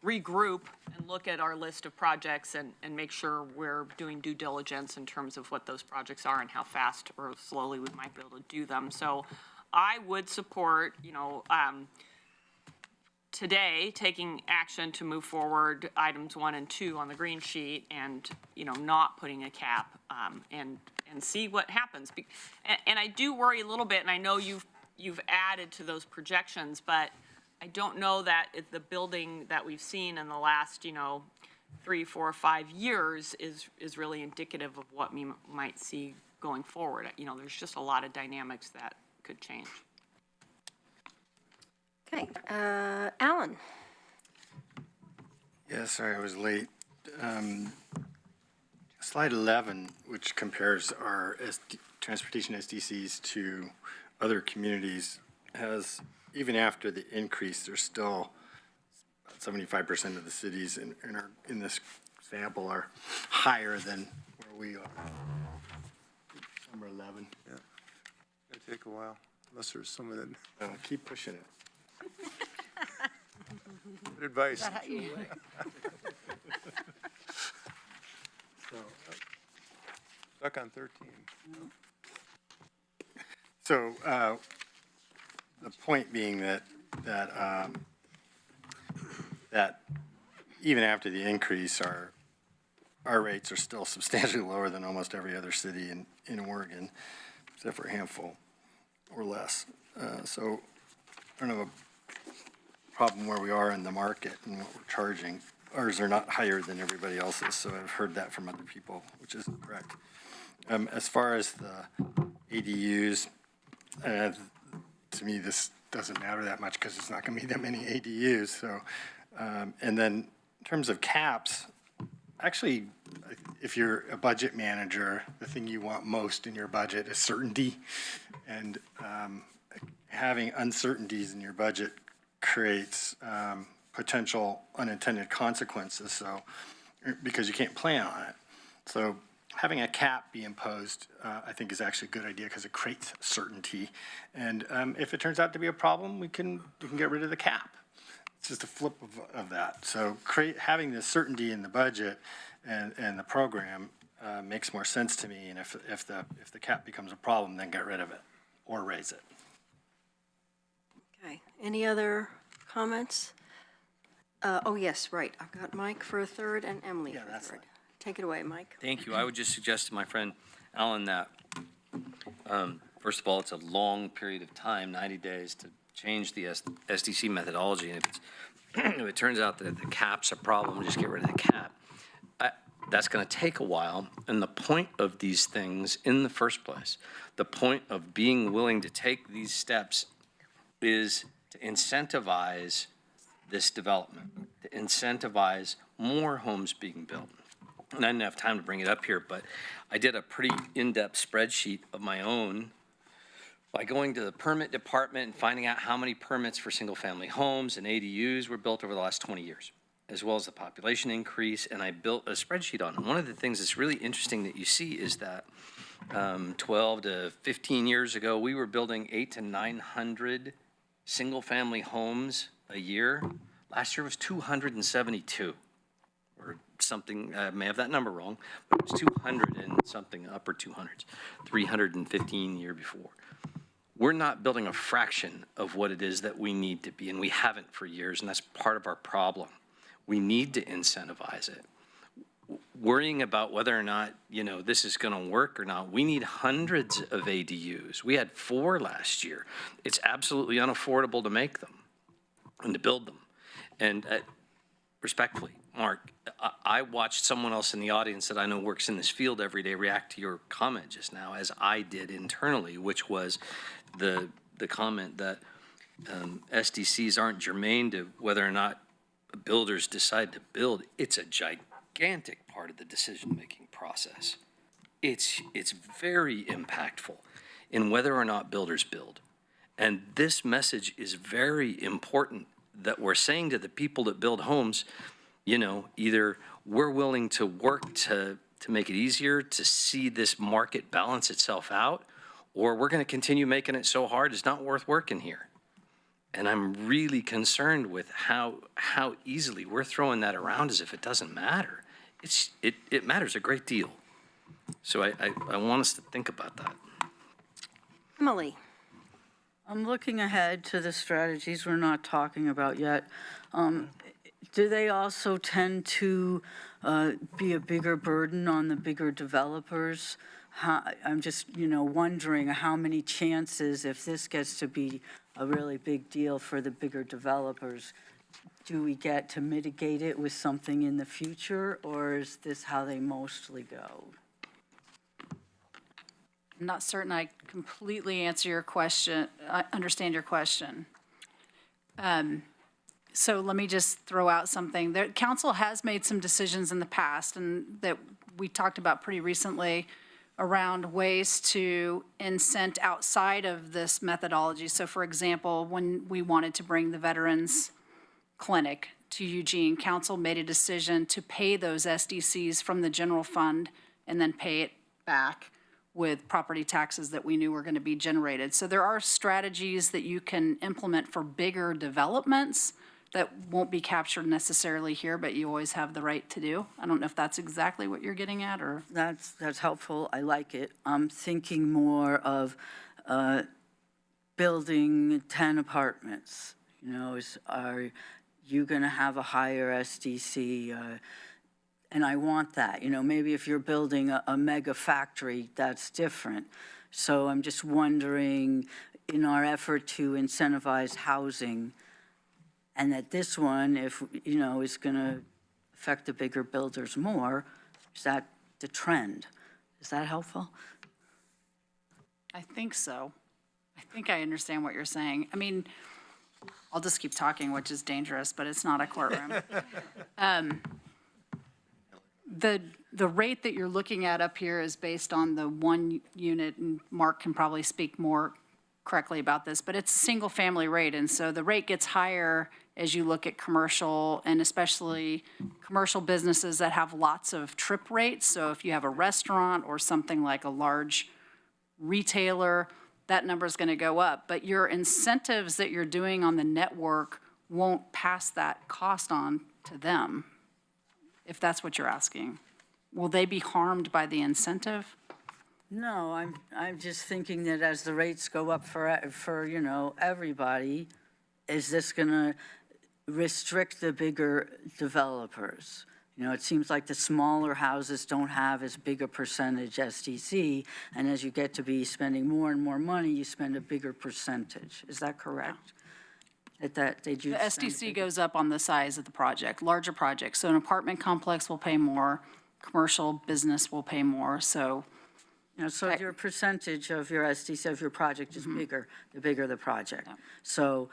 [SPEAKER 4] regroup and look at our list of projects and make sure we're doing due diligence in terms of what those projects are and how fast or slowly we might be able to do them. So I would support, you know, today taking action to move forward items 1 and 2 on the green sheet and, you know, not putting a cap and see what happens. And I do worry a little bit, and I know you've added to those projections, but I don't know that if the building that we've seen in the last, you know, 3, 4, 5 years is really indicative of what we might see going forward. You know, there's just a lot of dynamics that could change.
[SPEAKER 1] Okay, Alan.
[SPEAKER 11] Yeah, sorry, I was late. Slide 11, which compares our transportation SDCs to other communities, has, even after the increase, there's still 75% of the cities in this sample are higher than where we are. Number 11.
[SPEAKER 3] Yeah, it'll take a while, unless there's someone that.
[SPEAKER 11] Keep pushing it.
[SPEAKER 3] Good advice. So, stuck on 13.
[SPEAKER 11] So the point being that even after the increase, our rates are still substantially lower than almost every other city in Oregon, except for a handful or less. So I don't have a problem where we are in the market and what we're charging. Ours are not higher than everybody else's, so I've heard that from other people, which isn't correct. As far as the ADUs, to me, this doesn't matter that much because it's not going to be that many ADUs. So, and then in terms of caps, actually, if you're a budget manager, the thing you want most in your budget is certainty. And having uncertainties in your budget creates potential unintended consequences. So, because you can't plan on it. So having a cap be imposed, I think, is actually a good idea because it creates certainty. And if it turns out to be a problem, we can get rid of the cap. It's just a flip of that. So having this certainty in the budget and the program makes more sense to me. And if the cap becomes a problem, then get rid of it or raise it.
[SPEAKER 1] Okay, any other comments? Oh, yes, right. I've got Mike for a third and Emily for a third. Take it away, Mike.
[SPEAKER 6] Thank you. I would just suggest to my friend Alan that, first of all, it's a long period of time, 90 days, to change the SDC methodology, and if it turns out that the cap's a problem, just get rid of the cap. That's going to take a while, and the point of these things in the first place, the point of being willing to take these steps is to incentivize this development, to incentivize more homes being built. And I didn't have time to bring it up here, but I did a pretty in-depth spreadsheet of my own by going to the permit department and finding out how many permits for single-family homes and ADUs were built over the last 20 years, as well as the population increase, and I built a spreadsheet on it. One of the things that's really interesting that you see is that 12 to 15 years ago, we were building 800 to 900 single-family homes a year. Last year was 272, or something. I may have that number wrong, but it was 200 and something, upper 200s, 315 the year before. We're not building a fraction of what it is that we need to be, and we haven't for years, and that's part of our problem. We need to incentivize it. Worrying about whether or not, this is going to work or not, we need hundreds of ADUs. We had 4 last year. It's absolutely unaffordable to make them and to build them. And respectfully, Mark, I watched someone else in the audience that I know works in this field every day react to your comment just now, as I did internally, which was the comment that SDCs aren't germane to whether or not builders decide to build. It's a gigantic part of the decision-making process. It's very impactful in whether or not builders build. And this message is very important, that we're saying to the people that build homes, either we're willing to work to make it easier to see this market balance itself out, or we're going to continue making it so hard it's not worth working here. And I'm really concerned with how easily we're throwing that around as if it doesn't matter. It matters a great deal. So I want us to think about that.
[SPEAKER 1] Emily.
[SPEAKER 9] I'm looking ahead to the strategies we're not talking about yet. Do they also tend to be a bigger burden on the bigger developers? I'm just, wondering how many chances, if this gets to be a really big deal for the bigger developers, do we get to mitigate it with something in the future, or is this how they mostly go?
[SPEAKER 2] I'm not certain I completely answer your question, I understand your question. So let me just throw out something. The council has made some decisions in the past, and that we talked about pretty recently, around ways to incent outside of this methodology. So for example, when we wanted to bring the Veterans Clinic to Eugene, council made a decision to pay those SDCs from the general fund and then pay it back with property taxes that we knew were going to be generated. So there are strategies that you can implement for bigger developments that won't be captured necessarily here, but you always have the right to do. I don't know if that's exactly what you're getting at, or?
[SPEAKER 9] That's helpful. I like it. I'm thinking more of building 10 apartments. Are you going to have a higher SDC? And I want that. Maybe if you're building a mega factory, that's different. So I'm just wondering, in our effort to incentivize housing, and that this one, if, is going to affect the bigger builders more, is that the trend? Is that helpful?
[SPEAKER 2] I think so. I think I understand what you're saying. I mean, I'll just keep talking, which is dangerous, but it's not a courtroom. The rate that you're looking at up here is based on the 1 unit, and Mark can probably speak more correctly about this, but it's a single-family rate, and so the rate gets higher as you look at commercial, and especially commercial businesses that have lots of trip rates. So if you have a restaurant or something like a large retailer, that number is going to go up. But your incentives that you're doing on the network won't pass that cost on to them, if that's what you're asking. Will they be harmed by the incentive?
[SPEAKER 9] No, I'm just thinking that as the rates go up for everybody, is this going to restrict the bigger developers? It seems like the smaller houses don't have as big a percentage SDC, and as you get to be spending more and more money, you spend a bigger percentage. Is that correct? at that, did you?
[SPEAKER 2] The
[SPEAKER 9] spend
[SPEAKER 2] SDC
[SPEAKER 9] bigger?
[SPEAKER 2] goes up on the size of the project, larger projects. So an apartment complex will pay more, commercial business will pay more, so.
[SPEAKER 9] So your percentage of your SDC, of your project is bigger, the bigger the project. So,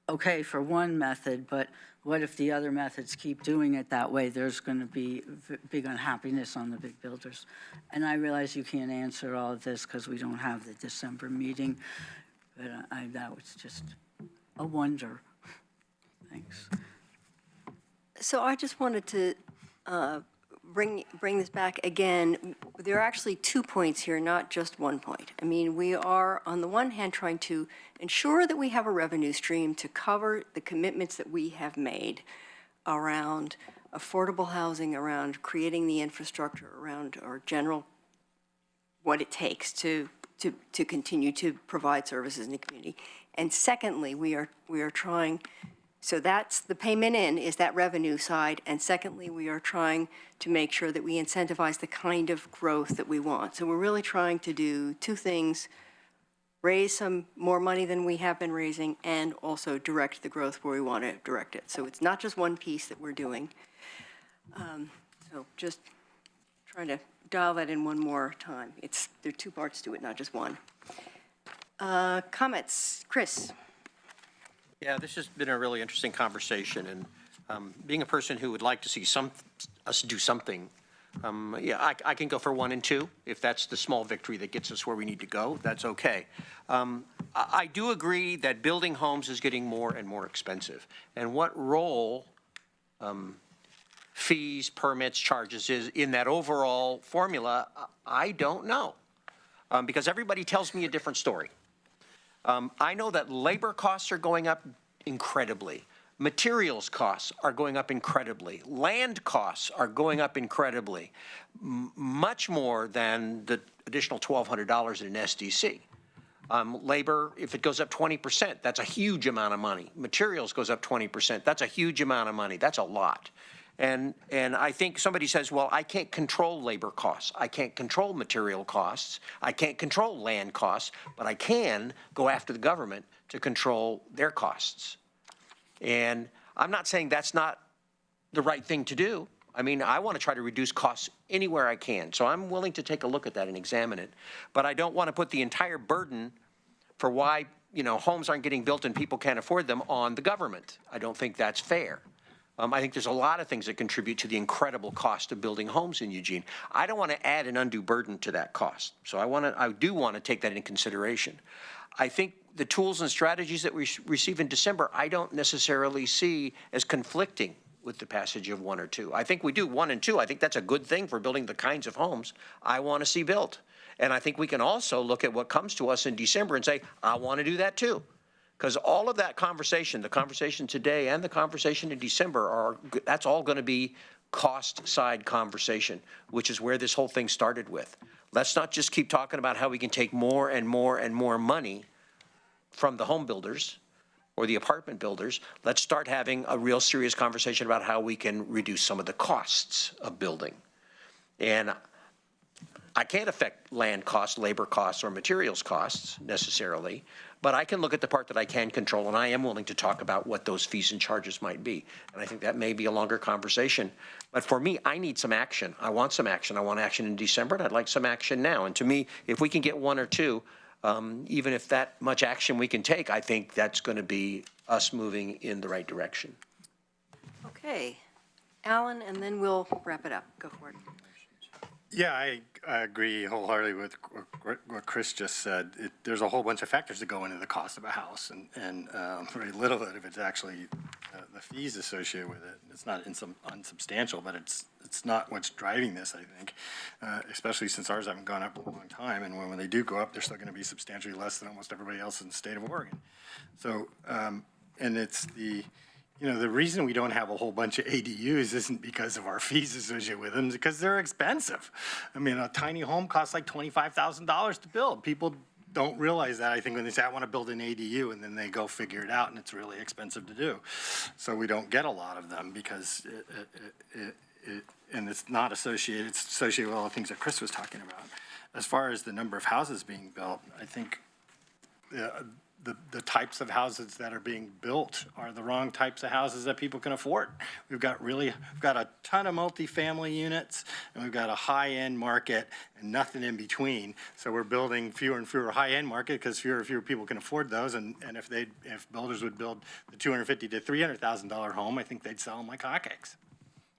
[SPEAKER 9] okay, for one method, but what if the other methods keep doing it that way? There's going to be big unhappiness on the big builders. And I realize you can't answer all of this because we don't have the December meeting, but that was just a wonder. Thanks.
[SPEAKER 1] So I just wanted to bring this back again. There are actually 2 points here, not just 1 point. I mean, we are, on the one hand, trying to ensure that we have a revenue stream to cover the commitments that we have made around affordable housing, around creating the infrastructure, around our general, what it takes to continue to provide services in the community. And secondly, we are trying. So that's the payment in, is that revenue side. And secondly, we are trying to make sure that we incentivize the kind of growth that we want. So we're really trying to do 2 things: raise some more money than we have been raising, and also direct the growth where we want to direct it. So it's not just one piece that we're doing. So just trying to dial that in one more time. There are 2 parts to it, not just one. Comments? Chris?
[SPEAKER 7] Yeah, this has been a really interesting conversation, and being a person who would like to see us do something, yeah, I can go for 1 and 2. If that's the small victory that gets us where we need to go, that's okay. I do agree that building homes is getting more and more expensive. And what role fees, permits, charges is in that overall formula, I don't know, because everybody tells me a different story. I know that labor costs are going up incredibly. Materials costs are going up incredibly. Land costs are going up incredibly, much more than the additional $1,200 in an SDC. Labor, if it goes up 20%, that's a huge amount of money. Materials goes up 20%, that's a huge amount of money. That's a lot. And I think somebody says, well, I can't control labor costs. I can't control material costs. I can't control land costs, but I can go after the government to control their costs. And I'm not saying that's not the right thing to do. I mean, I want to try to reduce costs anywhere I can. So I'm willing to take a look at that and examine it. But I don't want to put the entire burden for why, homes aren't getting built and people can't afford them on the government. I don't think that's fair. I think there's a lot of things that contribute to the incredible cost of building homes in Eugene. I don't want to add an undue burden to that cost. So I do want to take that into consideration. I think the tools and strategies that we receive in December, I don't necessarily see as conflicting with the passage of 1 or 2. I think we do 1 and 2. I think that's a good thing for building the kinds of homes I want to see built. And I think we can also look at what comes to us in December and say, I want to do that too. Because all of that conversation, the conversation today and the conversation in December, that's all going to be cost side conversation, which is where this whole thing started with. Let's not just keep talking about how we can take more and more and more money from the home builders or the apartment builders. Let's start having a real serious conversation about how we can reduce some of the costs of building. And I can't affect land costs, labor costs, or materials costs necessarily, but I can look at the part that I can control, and I am willing to talk about what those fees and charges might be. And I think that may be a longer conversation. But for me, I need some action. I want some action. I want action in December, and I'd like some action now. And to me, if we can get 1 or 2, even if that much action we can take, I think that's going to be us moving in the right direction.
[SPEAKER 1] Okay. Alan, and then we'll wrap it up. Go for it.
[SPEAKER 11] Yeah, I agree wholeheartedly with what Chris just said. There's a whole bunch of factors that go into the cost of a house, and very little of it's actually the fees associated with it. It's not unsubstantial, but it's not what's driving this, I think, especially since ours haven't gone up in a long time, and when they do go up, they're still going to be substantially less than almost everybody else in the state of Oregon. So, and it's the reason we don't have a whole bunch of ADUs isn't because of our fees associated with them, it's because they're expensive. I mean, a tiny home costs like $25,000 to build. People don't realize that, I think, when they say, I want to build an ADU, and then they go figure it out, and it's really expensive to do. So we don't get a lot of them because and it's not associated, it's associated with all the things that Chris was talking about. As far as the number of houses being built, I think the types of houses that are being built are the wrong types of houses that people can afford. We've got a ton of multifamily units, and we've got a high-end market and nothing in between. So we're building fewer and fewer high-end market because fewer and fewer people can afford those. And if builders would build the $250,000 to $300,000 home, I think they'd sell them like hotcakes,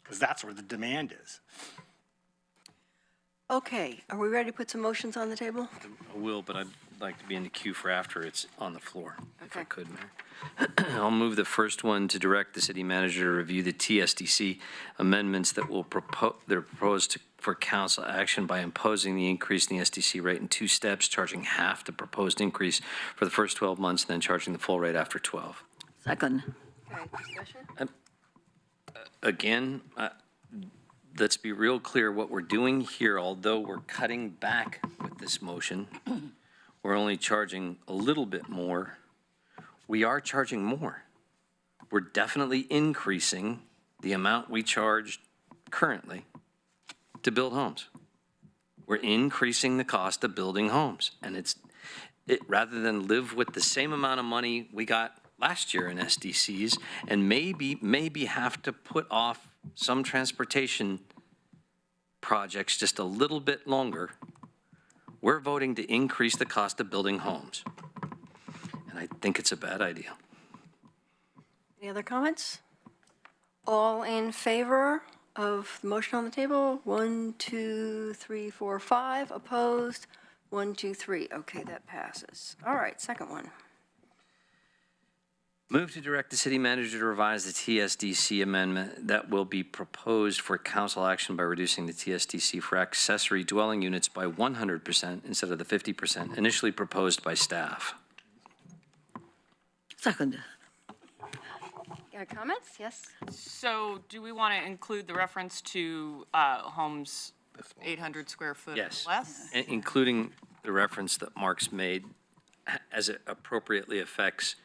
[SPEAKER 11] because that's where the demand is.
[SPEAKER 1] Okay, are we ready to put some motions on the table?
[SPEAKER 6] I will, but I'd like to be in the queue for after it's on the floor, if I
[SPEAKER 1] Okay.
[SPEAKER 6] could, Mayor. I'll move the first one to direct the city manager to review the TSDC amendments that will they're proposed for council action by imposing the increase in the SDC rate in 2 steps, charging half the proposed increase for the first 12 months, and then charging the full rate after 12.
[SPEAKER 10] Second.
[SPEAKER 1] Okay, discussion?
[SPEAKER 6] Again, let's be real clear, what we're doing here, although we're cutting back with this motion, we're only charging a little bit more. We are charging more. We're definitely increasing the amount we charge currently to build homes. We're increasing the cost of building homes. And rather than live with the same amount of money we got last year in SDCs and maybe have to put off some transportation projects just a little bit longer, we're voting to increase the cost of building homes. And I think it's a bad idea.
[SPEAKER 1] Any other comments? All in favor of the motion on the table? 1, 2, 3, 4, 5. Opposed? 1, 2, 3. Okay, that passes. All right, second one.
[SPEAKER 6] Move to direct the city manager to revise the TSDC amendment that will be proposed for council action by reducing the TSDC for accessory dwelling units by 100% instead of the 50% initially proposed by staff.
[SPEAKER 10] Second.
[SPEAKER 1] Comments? Yes?
[SPEAKER 4] So do we want to include the reference to homes 800 square foot or
[SPEAKER 6] Yes.
[SPEAKER 4] less?
[SPEAKER 6] Including the reference that Mark's made as it appropriately affects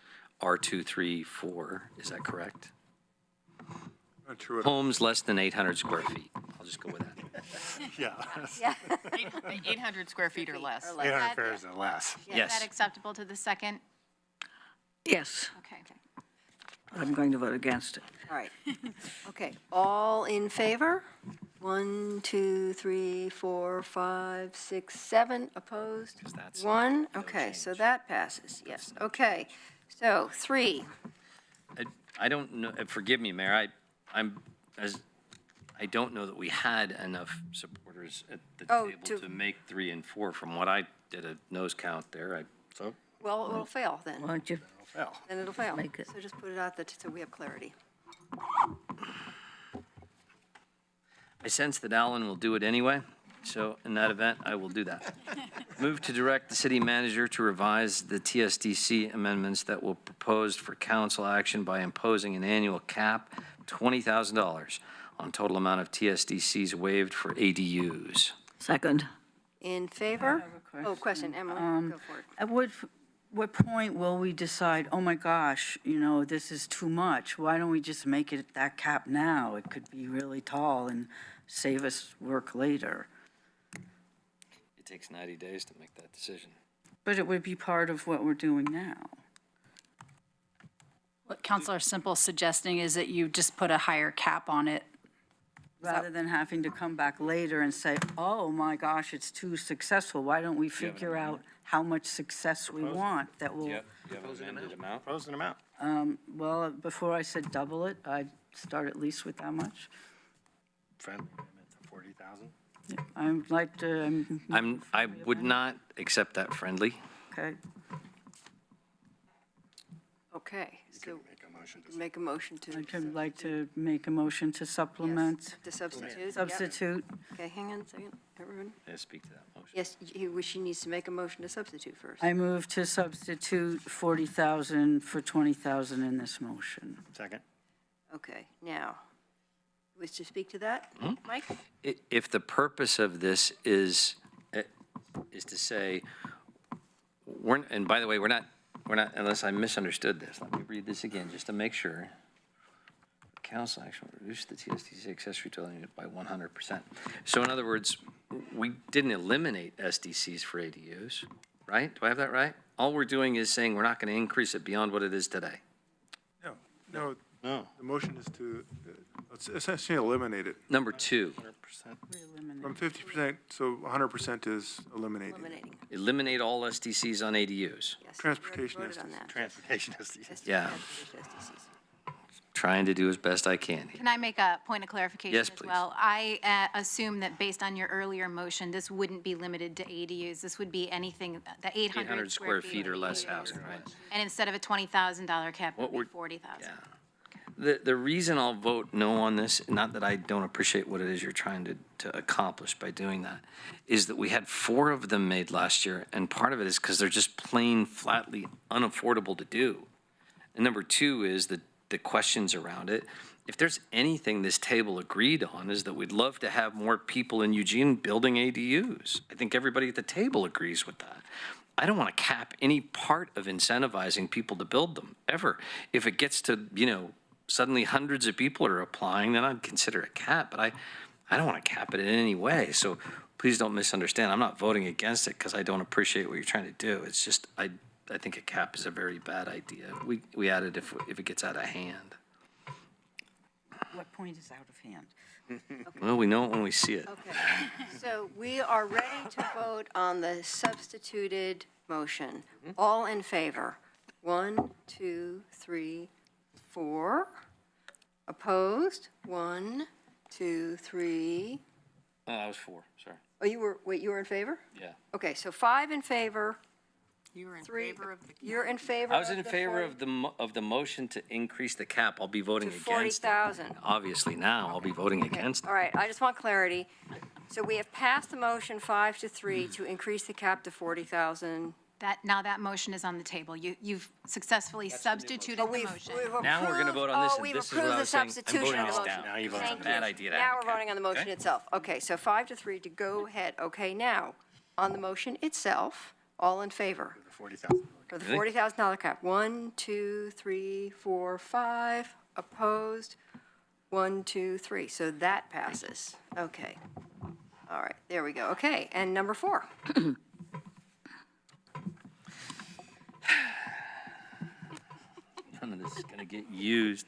[SPEAKER 6] R2, 3, 4. Is that correct?
[SPEAKER 3] Not sure what-
[SPEAKER 6] Homes less than 800 square feet. I'll just go with that.
[SPEAKER 11] Yeah.
[SPEAKER 4] 800 square feet or less.
[SPEAKER 11] 800 fares or less.
[SPEAKER 5] Is that
[SPEAKER 6] Yes.
[SPEAKER 5] acceptable to the second?
[SPEAKER 10] Yes,
[SPEAKER 5] Okay.
[SPEAKER 10] I'm going to vote against it.
[SPEAKER 1] All right. Okay, all in favor? 1, 2, 3, 4, 5, 6, 7. Opposed?
[SPEAKER 6] that's
[SPEAKER 1] 1. Okay, so that passes, yes. Okay, so 3.
[SPEAKER 6] I don't know, forgive me, Mayor, I don't know that we had enough supporters at the
[SPEAKER 1] Oh,
[SPEAKER 6] table to make 3 and 4. From what I did a nose count there,
[SPEAKER 1] Well, it'll fail then.
[SPEAKER 10] Why don't you,
[SPEAKER 1] Then it'll fail.
[SPEAKER 10] Make it.
[SPEAKER 1] So just put it out that, so we have clarity.
[SPEAKER 6] I sense that Alan will do it anyway, so in that event, I will do that. Move to direct the city manager to revise the TSDC amendments that will proposed for council action by imposing an annual cap, $20,000 on total amount of TSDCs waived for ADUs.
[SPEAKER 10] second.
[SPEAKER 1] In favor?
[SPEAKER 9] have a
[SPEAKER 1] Oh, question, Emily, go for it.
[SPEAKER 9] At what point will we decide, oh my gosh, this is too much? Why don't we just make it that cap now? It could be really tall and save us work later.
[SPEAKER 6] It takes 90 days to make that decision.
[SPEAKER 9] But it would be part of what we're doing now.
[SPEAKER 2] What Councilor Simple's suggesting is that you just put a higher cap on it.
[SPEAKER 9] Rather than having to come back later and say, oh my gosh, it's too successful. Why don't we figure out how much success we want that will,
[SPEAKER 6] You have an amended amount?
[SPEAKER 11] Proposed amount.
[SPEAKER 9] well, before I said double it, I'd start at least with that much.
[SPEAKER 11] Friendly amendment to 40,000.
[SPEAKER 9] I'd like to,
[SPEAKER 6] I would not accept that friendly.
[SPEAKER 9] okay.
[SPEAKER 1] Okay, so
[SPEAKER 11] Make a motion to.
[SPEAKER 1] make a motion to.
[SPEAKER 9] I'd like to make a motion to supplement,
[SPEAKER 1] To substitute? Yep.
[SPEAKER 9] substitute.
[SPEAKER 1] Okay, hang on a second, everyone.
[SPEAKER 6] Yeah, speak to that motion.
[SPEAKER 1] Yes, she needs to make a motion to substitute first.
[SPEAKER 9] I move to substitute 40,000 for 20,000 in this motion.
[SPEAKER 11] Second.
[SPEAKER 1] Okay, now, wish to speak to that? Mike?
[SPEAKER 6] If the purpose of this is to say, and by the way, we're not, unless I misunderstood this, let me read this again, just to make sure. Council action will reduce the TSDC accessory dwelling unit by 100%. So in other words, we didn't eliminate SDCs for ADUs. right? Do I have that right? All we're doing is saying we're not going to increase it beyond what it is today.
[SPEAKER 3] No,
[SPEAKER 11] No.
[SPEAKER 3] the motion is to essentially eliminate it.
[SPEAKER 6] Number two,
[SPEAKER 3] From 50%, so 100% is eliminated.
[SPEAKER 1] Eliminating.
[SPEAKER 6] eliminate all SDCs on ADUs.
[SPEAKER 1] Yes.
[SPEAKER 3] Transportation
[SPEAKER 1] We already voted on
[SPEAKER 3] SDCs.
[SPEAKER 1] that.
[SPEAKER 11] Transportation SDCs.
[SPEAKER 6] Yeah.
[SPEAKER 1] Transportation SDCs.
[SPEAKER 6] Trying to do as best I can here.
[SPEAKER 5] Can I make a point of clarification
[SPEAKER 6] Yes,
[SPEAKER 5] as
[SPEAKER 6] please.
[SPEAKER 5] well? I assume that based on your earlier motion, this wouldn't be limited to ADUs. This would be anything, the 800
[SPEAKER 6] square feet or less house, right?
[SPEAKER 5] And instead of a $20,000 cap, it
[SPEAKER 6] What
[SPEAKER 5] would be
[SPEAKER 6] we're-
[SPEAKER 5] 40,000.
[SPEAKER 6] Yeah. The reason I'll vote no on this, not that I don't appreciate what it is you're trying to accomplish by doing that, is that we had 4 of them made last year, and part of it is because they're just plain flatly unaffordable to do. And number 2 is the questions around it. If there's anything this table agreed on is that we'd love to have more people in Eugene building ADUs. I think everybody at the table agrees with that. I don't want to cap any part of incentivizing people to build them, ever. If it gets to, suddenly hundreds of people are applying, then I'd consider a cap, but I don't want to cap it in any way. So please don't misunderstand. I'm not voting against it because I don't appreciate what you're trying to do. It's just, I think a cap is a very bad idea. We add it if it gets out of hand.
[SPEAKER 9] What point is out of hand?
[SPEAKER 6] Well, we know it when we see it.
[SPEAKER 1] Okay, so we are ready to vote on the substituted motion. All in favor? 1, 2, 3, 4. Opposed? 1, 2, 3.
[SPEAKER 6] That was 4, sorry.
[SPEAKER 1] Oh, you were in favor?
[SPEAKER 6] Yeah.
[SPEAKER 1] Okay, so 5 in favor,
[SPEAKER 4] You're in
[SPEAKER 1] 3.
[SPEAKER 4] favor of the.
[SPEAKER 1] You're in favor
[SPEAKER 6] I was in
[SPEAKER 1] the
[SPEAKER 6] favor
[SPEAKER 1] 40
[SPEAKER 6] of the motion to increase the cap. I'll be voting
[SPEAKER 1] To
[SPEAKER 6] against it.
[SPEAKER 1] 40,000.
[SPEAKER 6] Obviously now, I'll be voting
[SPEAKER 1] Okay,
[SPEAKER 6] against it.
[SPEAKER 1] all right, I just want clarity. So we have passed the motion 5-3 to increase the cap to 40,000.
[SPEAKER 5] Now that motion is on the table. You've successfully substituted the motion.
[SPEAKER 6] Now we're gonna vote on this, and
[SPEAKER 1] We've
[SPEAKER 6] this is what
[SPEAKER 1] approved
[SPEAKER 6] I
[SPEAKER 1] the
[SPEAKER 6] was saying. I'm
[SPEAKER 1] substitution
[SPEAKER 6] voting
[SPEAKER 1] of the
[SPEAKER 6] this
[SPEAKER 1] motion.
[SPEAKER 6] down.
[SPEAKER 11] Now you vote
[SPEAKER 1] Thank
[SPEAKER 11] on
[SPEAKER 1] you.
[SPEAKER 6] Bad idea to
[SPEAKER 1] Now
[SPEAKER 6] have
[SPEAKER 1] we're
[SPEAKER 6] a cap.
[SPEAKER 1] voting on the motion
[SPEAKER 6] Okay.
[SPEAKER 1] itself. Okay, so 5-3 to go ahead. Okay, now, on the motion itself, all in favor?
[SPEAKER 11] The 40,000.
[SPEAKER 1] For the
[SPEAKER 6] Really?
[SPEAKER 1] $40,000 cap. 1, 2, 3, 4, 5. Opposed? 1, 2, 3. So that passes. Okay. All right, there we go. Okay, and number 4.
[SPEAKER 6] None of this is going to get used.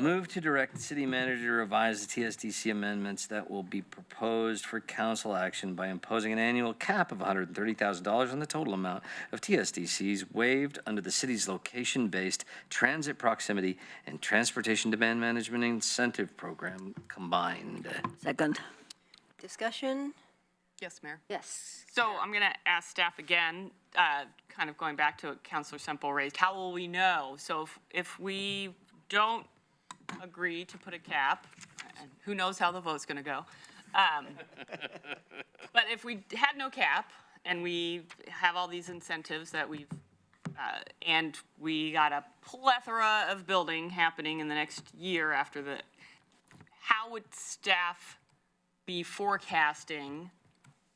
[SPEAKER 6] Move to direct the city manager to revise the TSDC amendments that will be proposed for council action by imposing an annual cap of $130,000 on the total amount of TSDCs waived under the city's location-based transit proximity and transportation demand management incentive program combined.
[SPEAKER 10] Second.
[SPEAKER 1] Discussion?
[SPEAKER 4] Yes, Mayor.
[SPEAKER 1] Yes.
[SPEAKER 4] So I'm going to ask staff again, kind of going back to what Councilor Semple raised, how will we know? So if we don't agree to put a cap, and who knows how the vote's going to go. But if we had no cap and we have all these incentives that we've, and we got a plethora of building happening in the next year after the, how would staff be forecasting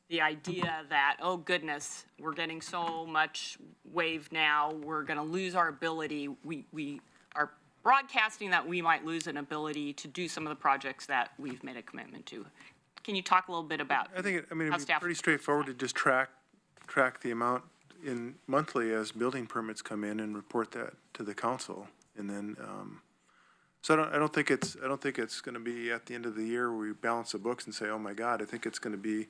[SPEAKER 4] the idea that, oh goodness, we're getting so much wave now, we're going to lose our ability, we are broadcasting that we might lose an ability to do some of the projects that we've made a commitment to. Can you talk a little bit about
[SPEAKER 3] I think,
[SPEAKER 4] how
[SPEAKER 3] it'd be
[SPEAKER 4] staff?
[SPEAKER 3] pretty straightforward to just track the amount in monthly as building permits come in and report that to the council. And then, so I don't think it's going to be at the end of the year where we balance the books and say, oh my God, I think it's going to be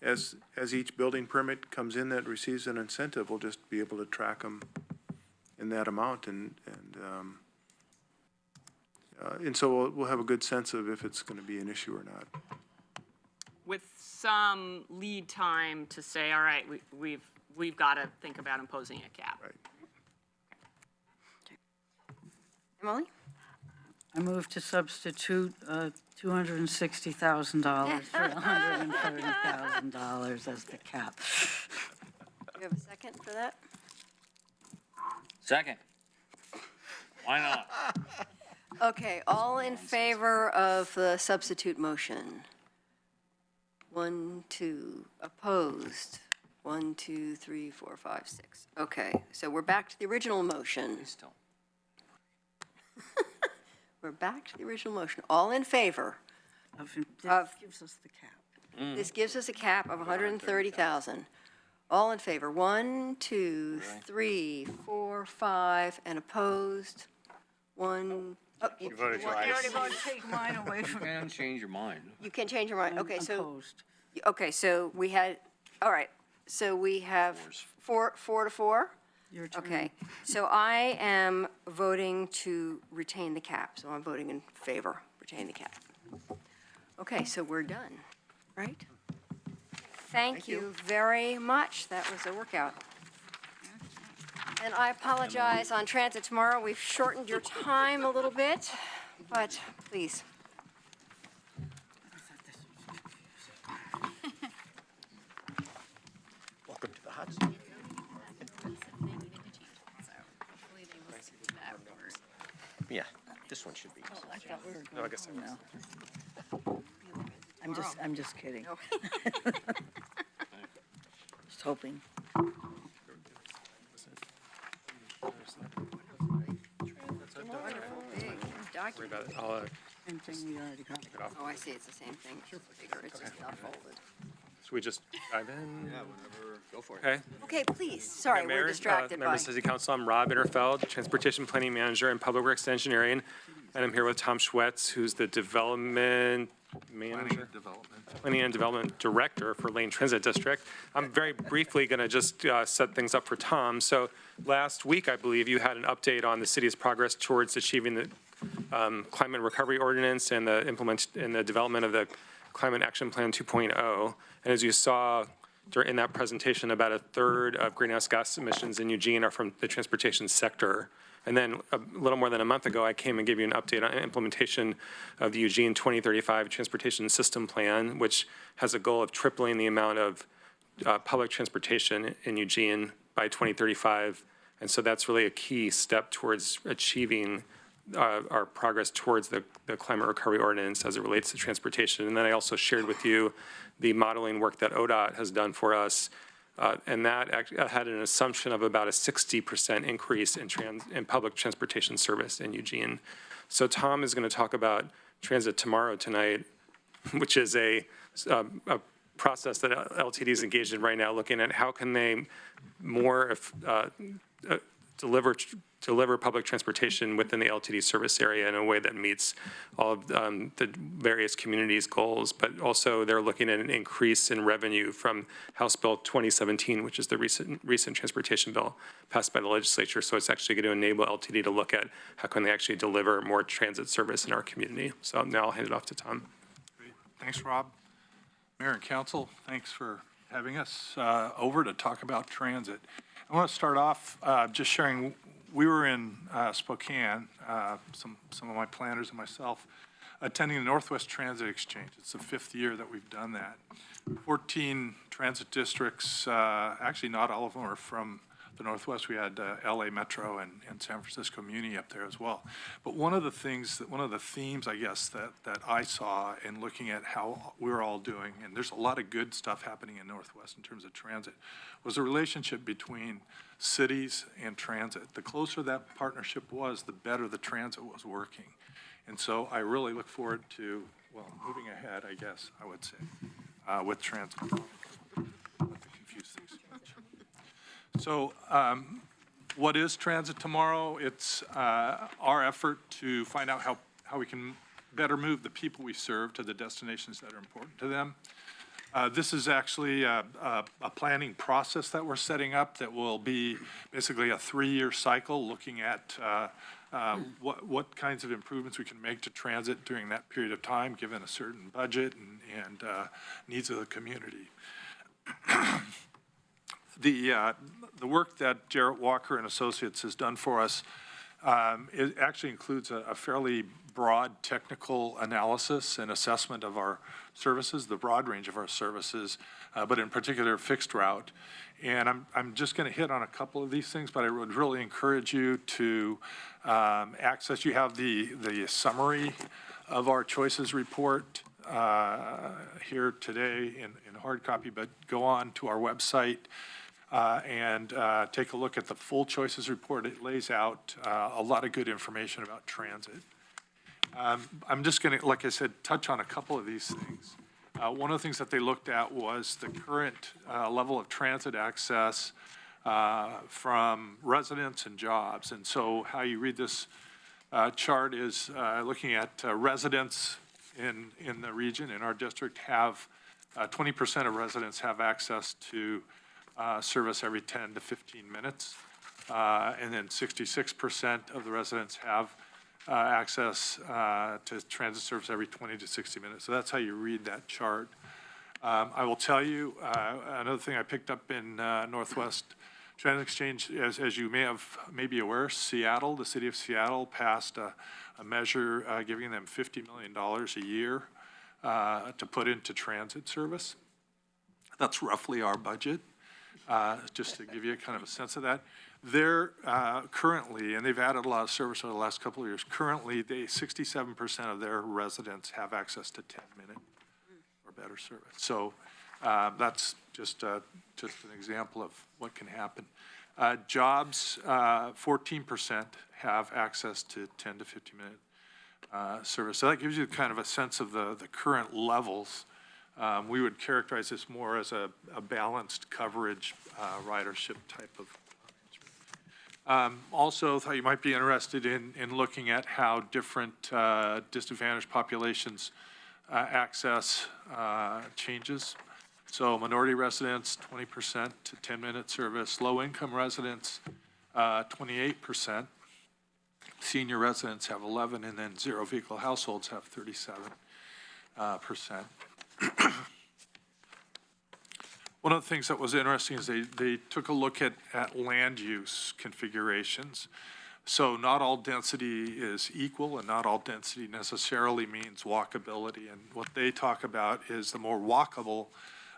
[SPEAKER 3] as each building permit comes in that receives an incentive, we'll just be able to track them in that amount and so we'll have a good sense of if it's going to be an issue or not.
[SPEAKER 4] With some lead time to say, all right, we've got to think about imposing a cap.
[SPEAKER 3] Right.
[SPEAKER 1] Emily?
[SPEAKER 9] I move to substitute $260,000 for $130,000 as the cap.
[SPEAKER 1] Do you have a second for that?
[SPEAKER 6] Second. Why not?
[SPEAKER 1] Okay, all in favor of the substitute motion? 1, 2, opposed? 1, 2, 3, 4, 5, 6. Okay, so we're back to the original motion.
[SPEAKER 6] Please don't.
[SPEAKER 1] We're back to the original motion. All in favor?
[SPEAKER 9] This
[SPEAKER 1] Of-
[SPEAKER 9] gives us the cap.
[SPEAKER 1] This gives us a cap of 130,000. All in favor? 1, 2, 3, 4, 5, and opposed? 1. Oh, you
[SPEAKER 3] voted
[SPEAKER 1] one-
[SPEAKER 3] twice.
[SPEAKER 1] you already voted.
[SPEAKER 9] Take mine away from
[SPEAKER 6] And change your mind.
[SPEAKER 1] You can change your mind. Okay, so,
[SPEAKER 9] opposed.
[SPEAKER 1] we had, all right, so we have 4 to 4?
[SPEAKER 9] Your turn.
[SPEAKER 1] Okay, so I am voting to retain the cap, so I'm voting in favor, retain the cap. Okay, so we're done, right? Thank you very much. That was a workout. And I apologize on transit tomorrow. We've shortened your time a little bit, but please.
[SPEAKER 7] Welcome to the hot seat. Yeah, this one should be.
[SPEAKER 9] I thought we were
[SPEAKER 3] No, I
[SPEAKER 9] going
[SPEAKER 3] guess I
[SPEAKER 9] home
[SPEAKER 3] was.
[SPEAKER 9] now. I'm just kidding. Just hoping.
[SPEAKER 1] Big document.
[SPEAKER 9] Same thing we already got.
[SPEAKER 1] Oh, I see, it's the same thing, it's just bigger, it's just not folded.
[SPEAKER 3] Should we just dive in?
[SPEAKER 6] Yeah, whatever, go for it.
[SPEAKER 3] Okay.
[SPEAKER 1] Okay, please, sorry,
[SPEAKER 3] Mayor,
[SPEAKER 1] we're distracted by.
[SPEAKER 3] Members of City Council, I'm Rob Interfeld, Transportation Planning Manager and Public Works Engineering. And I'm here with Tom Schwetz, who's the Development Manager. Planning and Development Director for Lane Transit District. I'm very briefly going to just set things up for Tom. So last week, I believe, you had an update on the city's progress towards achieving the Climate Recovery Ordinance and the development of the Climate Action Plan 2.0. And as you saw in that presentation, about a third of greenhouse gas emissions in Eugene are from the transportation sector. And then a little more than a month ago, I came and gave you an update on implementation of the Eugene 2035 Transportation System Plan, which has a goal of tripling the amount of public transportation in Eugene by 2035. And so that's really a key step towards achieving our progress towards the Climate Recovery Ordinance as it relates to transportation. And then I also shared with you the modeling work that ODOT has done for us. And that had an assumption of about a 60% increase in public transportation service in Eugene. So Tom is going to talk about transit tomorrow tonight, which is a process that LTD is engaged in right now, looking at how can they more deliver public transportation within the LTD service area in a way that meets all of the various communities' goals, but also they're looking at an increase in revenue from House Bill 2017, which is the recent transportation bill passed by the legislature. So it's actually going to enable LTD to look at how can they actually deliver more transit service in our community. So now I'll hand it off to Tom.
[SPEAKER 12] Great. Thanks, Rob. Mayor and council, thanks for having us over to talk about transit. I want to start off just sharing. We were in Spokane, some of my planners and myself, attending the Northwest Transit Exchange. It's the 5th year that we've done that. 14 transit districts, actually not all of them are from the Northwest. We had LA Metro and San Francisco Muni up there as well. But one of the themes, I guess, that I saw in looking at how we're all doing, and there's a lot of good stuff happening in Northwest in terms of transit, was the relationship between cities and transit. The closer that partnership was, the better the transit was working. And so I really look forward to, well, moving ahead, I guess, I would say, with transit. Not to confuse things too much. So what is transit tomorrow? It's our effort to find out how we can better move the people we serve to the destinations that are important to them. This is actually a planning process that we're setting up that will be basically a 3-year cycle looking at what kinds of improvements we can make to transit during that period of time, given a certain budget and needs of the community. The work that Jarrett Walker and Associates has done for us, it actually includes a fairly broad technical analysis and assessment of our services, the broad range of our services, but in particular fixed route. And I'm just going to hit on a couple of these things, but I would really encourage you to access. You have the summary of our choices report here today in hard copy, but go on to our website and take a look at the full choices report. It lays out a lot of good information about transit. I'm just going to, like I said, touch on a couple of these things. One of the things that they looked at was the current level of transit access from residents and jobs. And so how you read this chart is looking at residents in the region, in our district, have 20% of residents have access to service every 10 to 15 minutes. And then 66% of the residents have access to transit service every 20 to 60 minutes. So that's how you read that chart. I will tell you, another thing I picked up in Northwest Transit Exchange, as you may be aware, Seattle, the city of Seattle passed a measure giving them $50 million a year to put into transit service. That's roughly our budget, just to give you kind of a sense of that. They're currently, and they've added a lot of service over the last couple of years, currently 67% of their residents have access to 10-minute or better service. So that's just an example of what can happen. Jobs, 14% have access to 10 to 15-minute service. So that gives you kind of a sense of the current levels. We would characterize this more as a balanced coverage ridership type of arrangement. Also, thought you might be interested in looking at how different disadvantaged populations access changes. So minority residents, 20% to 10-minute service. Low-income residents, 28%. Senior residents have 11, and then zero-vehicle households have 37%. One of the things that was interesting is they took a look at land use configurations. So not all density is equal, and not all density necessarily means walkability. And what they talk about is the more walkable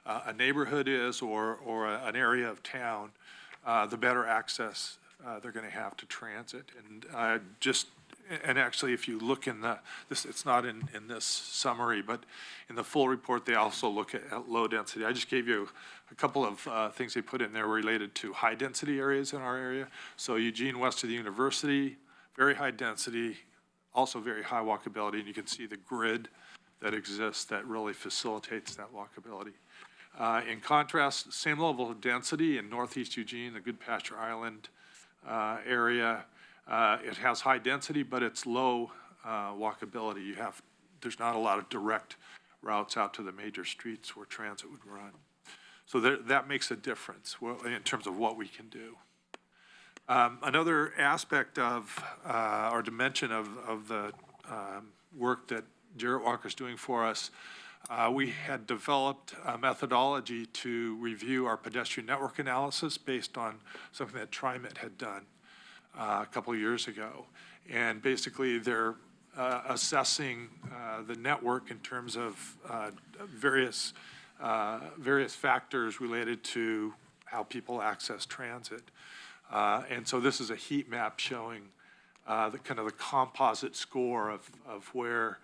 [SPEAKER 12] a neighborhood is, or an area of town, the better access they're going to have to transit. And actually, if you look in this, it's not in this summary, but in the full report, they also look at low density. I just gave you a couple of things they put in there related to high density areas in our area. So Eugene, west of the university, very high density, also very high walkability, and you can see the grid that exists that really facilitates that walkability. In contrast, same level of density in northeast Eugene, the Goodpasture Island area. It has high density, but it's low walkability. There's not a lot of direct routes out to the major streets where transit would run. So that makes a difference in terms of what we can do. Another aspect of, or dimension of the work that Jarrett Walker's doing for us, we had developed a methodology to review our pedestrian network analysis based on something that TriMet had done a couple of years ago. And basically they're assessing the network in terms of various factors related to how people access transit. And so this is a heat map showing the kind of the composite score of where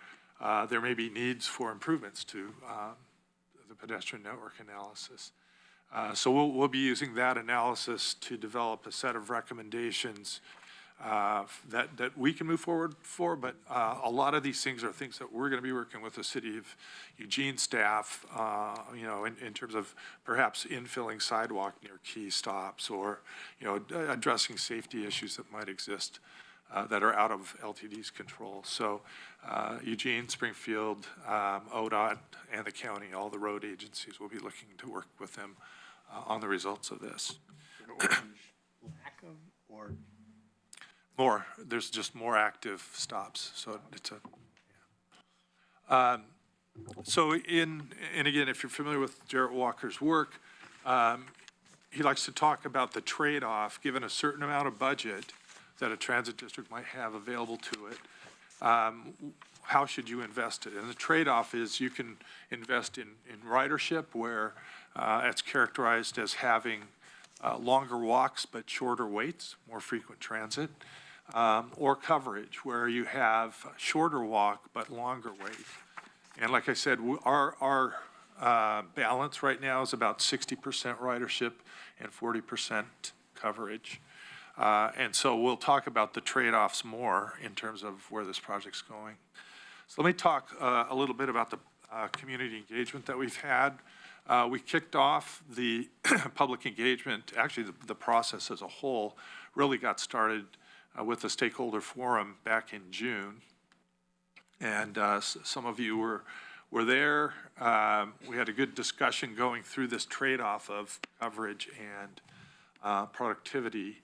[SPEAKER 12] there may be needs for improvements to the pedestrian network analysis. So we'll be using that analysis to develop a set of recommendations that we can move forward for, but a lot of these things are things that we're going to be working with the City of Eugene staff, in terms of perhaps infilling sidewalk near key stops, or, addressing safety issues that might exist that are out of LTD's control. So Eugene, Springfield, ODOT, and the county, all the road agencies will be looking to work with them on the results of this.
[SPEAKER 7] Lack of, or?
[SPEAKER 12] More, there's just more active stops, so it's and again, if you're familiar with Jarrett Walker's work, he likes to talk about the trade-off, given a certain amount of budget that a transit district might have available to it, how should you invest it? And the trade-off is you can invest in ridership, where it's characterized as having longer walks but shorter waits, more frequent transit, or coverage, where you have shorter walk but longer wait. And like I said, our balance right now is about 60% ridership and 40% coverage. And so we'll talk about the trade-offs more in terms of where this project's going. So let me talk a little bit about community engagement that we've had. We kicked off the public engagement, actually the process as a whole really got started with the stakeholder forum back in June. And some of you were there. We had a good discussion going through this trade-off of coverage and productivity.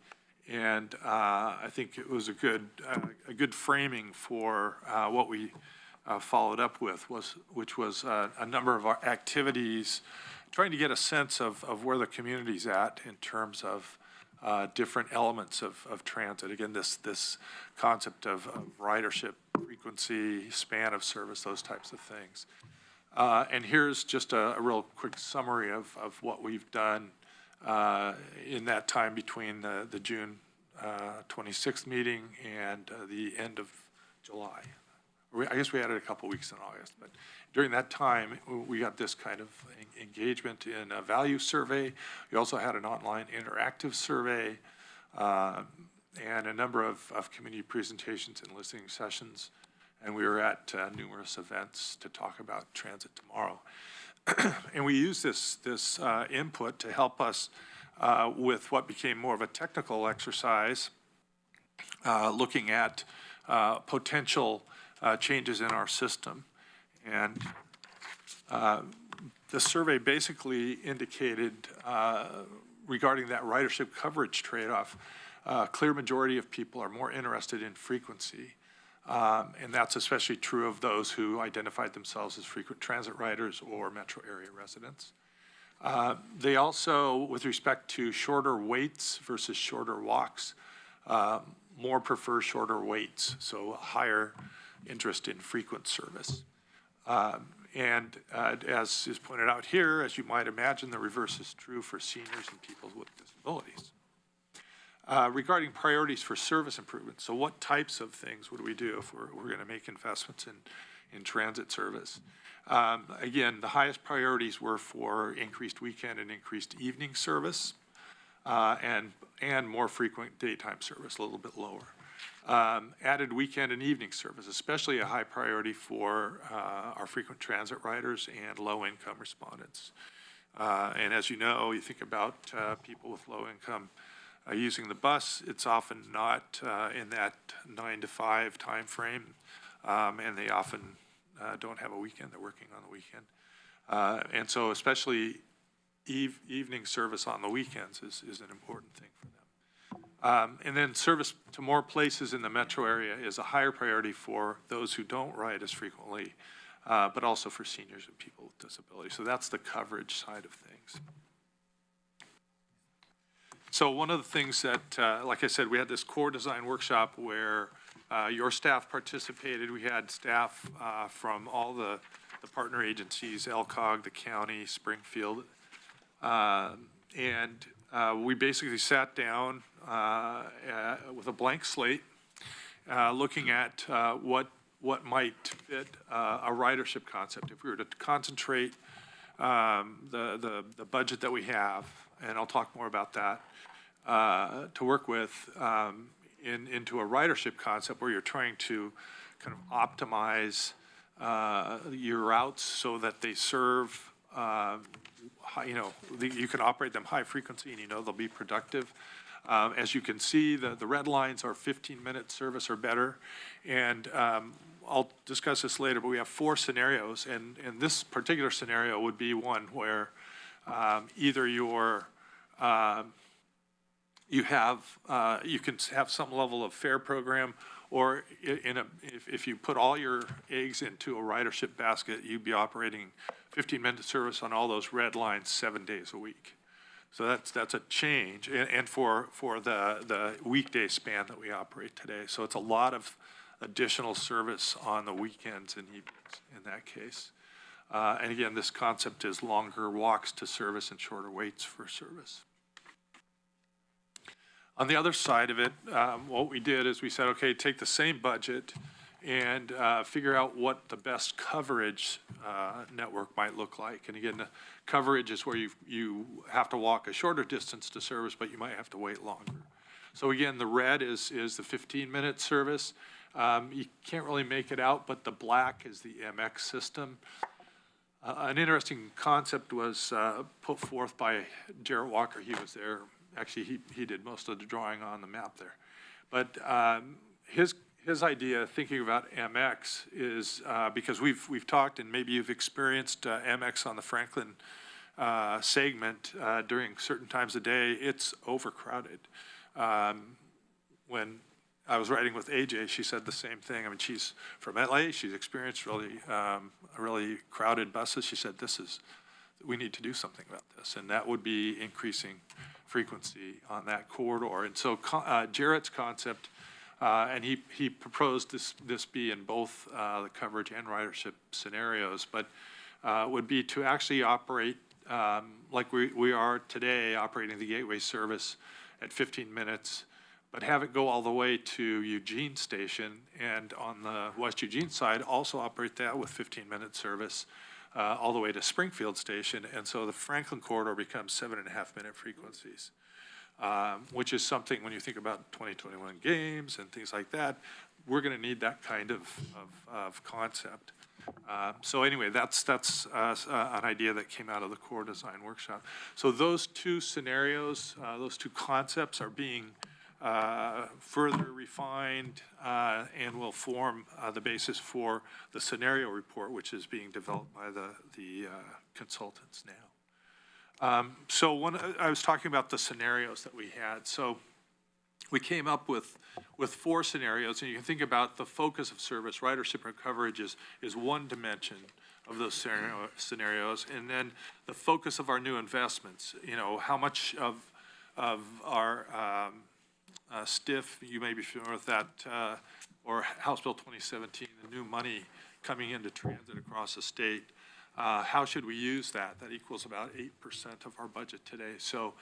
[SPEAKER 12] And I think it was a good framing for what we followed up with, which was a number of our activities, trying to get a sense of where the community's at in terms of different elements of transit. Again, this concept of ridership, frequency, span of service, those types of things. And here's just a real quick summary of what we've done in that time between the June 26th meeting and the end of July. I guess we added a couple weeks in August, but during that time, we got this kind of engagement in a value survey. We also had an online interactive survey and a number of community presentations and listening sessions. And we were at numerous events to talk about transit tomorrow. And we used this input to help us with what became more of a technical exercise, looking at potential changes in our system. And the survey basically indicated regarding that ridership coverage trade-off, a clear majority of people are more interested in frequency. And that's especially true of those who identified themselves as frequent transit riders or metro area residents. They also, with respect to shorter waits versus shorter walks, more prefer shorter waits, so a higher interest in frequent service. And as is pointed out here, as you might imagine, the reverse is true for seniors and people with disabilities. Regarding priorities for service improvement, so what types of things would we do if we're going to make investments in transit service? Again, the highest priorities were for increased weekend and increased evening service, and more frequent daytime service, a little bit lower. Added weekend and evening service, especially a high priority for our frequent transit riders and low-income respondents. And as you know, you think about people with low income using the bus, it's often not in that 9 to 5 time frame, and they often don't have a weekend, they're working on the weekend. And so especially evening service on the weekends is an important thing for them. And then service to more places in the metro area is a higher priority for those who don't ride as frequently, but also for seniors and people with disabilities. So that's the coverage side of things. So one of the things that, like I said, we had this core design workshop where your staff participated. We had staff from all the partner agencies, LCOG, the county, Springfield. And we basically sat down with a blank slate, looking at what might fit a ridership concept. If we were to concentrate the budget that we have, and I'll talk more about that, to work with into a ridership concept where you're trying to kind of optimize your routes so that they serve, you can operate them high frequency and they'll be productive. As you can see, the red lines are 15-minute service or better. And I'll discuss this later, but we have 4 scenarios. And this particular scenario would be one where either you can have some level of fare program, or if you put all your eggs into a ridership basket, you'd be operating 15-minute service on all those red lines 7 days a week. So that's a change, and for the weekday span that we operate today. So it's a lot of additional service on the weekends and evenings in that case. And again, this concept is longer walks to service and shorter waits for service. On the other side of it, what we did is we said, okay, take the same budget and figure out what the best coverage network might look like. And again, the coverage is where you have to walk a shorter distance to service, but you might have to wait longer. So again, the red is the 15-minute service. You can't really make it out, but the black is the MX system. An interesting concept was put forth by Jarrett Walker. He was there. Actually, he did most of the drawing on the map there. But his idea, thinking about MX, is because we've talked, and maybe you've experienced MX on the Franklin segment during certain times of day. It's overcrowded. When I was riding with AJ, she said the same thing. I mean, she's from LA. She's experienced really crowded buses. She said, we need to do something about this. And that would be increasing frequency on that corridor. And so Jarrett's concept, and he proposed this be in both the coverage and ridership scenarios, but would be to actually operate like we are today, operating the gateway service at 15 minutes, but have it go all the way to Eugene Station, and on the West Eugene side, also operate that with 15-minute service all the way to Springfield Station. And so the Franklin corridor becomes 7.5-minute frequencies, which is something when you think about 2021 games and things like that, we're going to need that kind of concept. So anyway, that's an idea that came out of the core design workshop. So those two scenarios, those two concepts are being further refined and will form the basis for the scenario report, which is being developed by the consultants now. So I was talking about the scenarios that we had. So we came up with 4 scenarios, and you can think about the focus of service. Ridership and coverage is one dimension of those scenarios, and then the focus of our new investments. You know, how much of our STIF, you may be familiar with that, or House Bill 2017, the new money coming into transit across the state. How should we use that? That equals about 8% of our budget today. So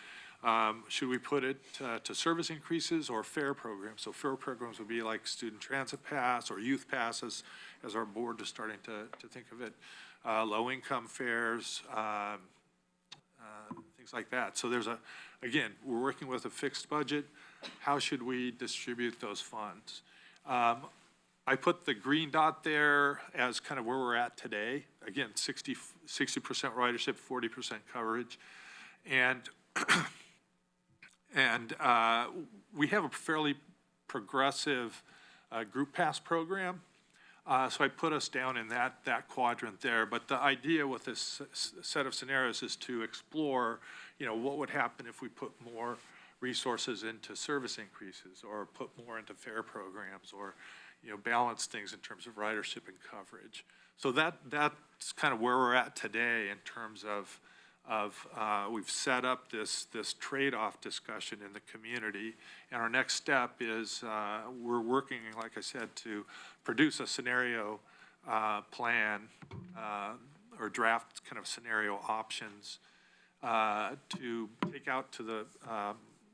[SPEAKER 12] should we put it to service increases or fare programs? So fare programs would be like student transit pass or youth passes, as our board is starting to think of it, low-income fares, things like that. So there's again, we're working with a fixed budget. How should we distribute those funds? I put the green dot there as kind of where we're at today. Again, 60% ridership, 40% coverage. And we have a fairly progressive group pass program. So I put us down in that quadrant there. But the idea with this set of scenarios is to explore, you know, what would happen if we put more resources into service increases, or put more into fare programs, or, you know, balance things in terms of ridership and coverage. So that's kind of where we're at today in terms of we've set up this trade-off discussion in the community, and our next step is we're working, like I said, to produce a scenario plan or draft kind of scenario options to take out to the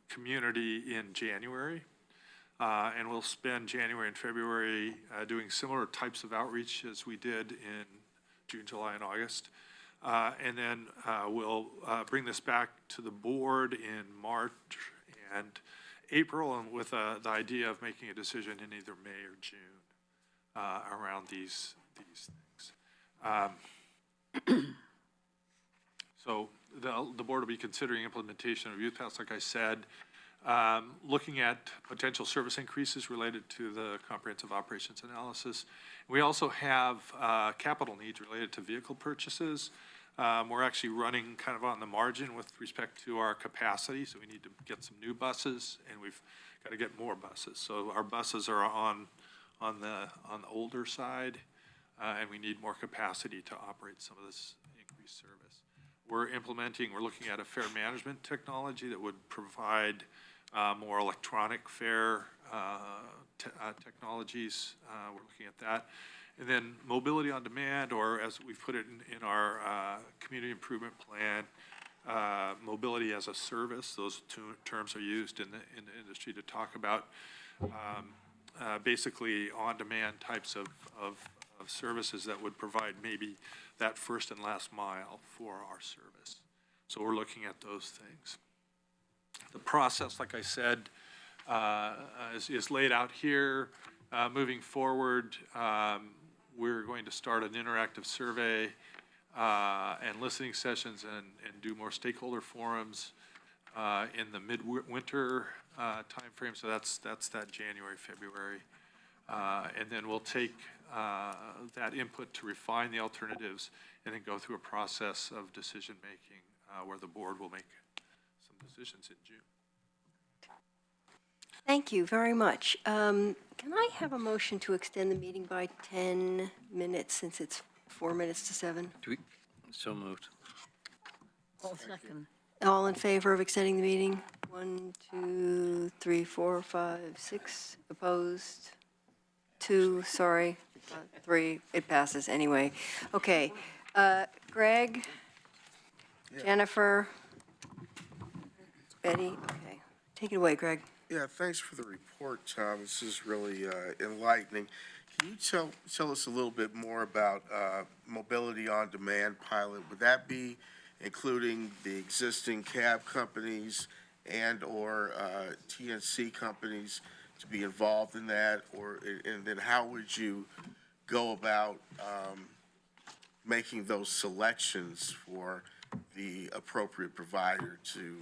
[SPEAKER 12] community in January. And we'll spend January and February doing similar types of outreach as we did in June, July, and August. And then we'll bring this back to the board in March and April, and with the idea of making a decision in either May or June around these things. So the board will be considering implementation of Youth Pass, like I said, looking at potential service increases related to the comprehensive operations analysis. We also have capital needs related to vehicle purchases. We're actually running kind of on the margin with respect to our capacity, so we need to get some new buses, and we've got to get more buses. So our buses are on the older side, and we need more capacity to operate some of this increased service. We're looking at a fare management technology that would provide more electronic fare technologies. We're looking at that. And then mobility on demand, or as we put it in our community improvement plan, mobility as a service. Those two terms are used in the industry to talk about basically on-demand types of services that would provide maybe that first and last mile for our service. So we're looking at those things. The process, like I said, is laid out here. Moving forward, we're going to start an interactive survey and listening sessions and do more stakeholder forums in the midwinter timeframe. So that's that January, February. And then we'll take that input to refine the alternatives and then go through a process of decision-making where the board will make some decisions in June.
[SPEAKER 1] Thank you very much. Can I have a motion to extend the meeting by 10 minutes since it's 4 minutes to 7?
[SPEAKER 6] So moved.
[SPEAKER 10] Second.
[SPEAKER 1] All in favor of extending the meeting? 1, 2, 3, 4, 5, 6. Opposed? 2, sorry. 3, it passes anyway. Okay. Greg? Jennifer? Betty? Okay. Take it away, Greg.
[SPEAKER 13] Yeah, thanks for the report, Tom. This is really enlightening. Can you tell us a little bit more about mobility on demand pilot? Would that be including the existing cab companies and/or TNC companies to be involved in that? And then how would you go about making those selections for the appropriate provider to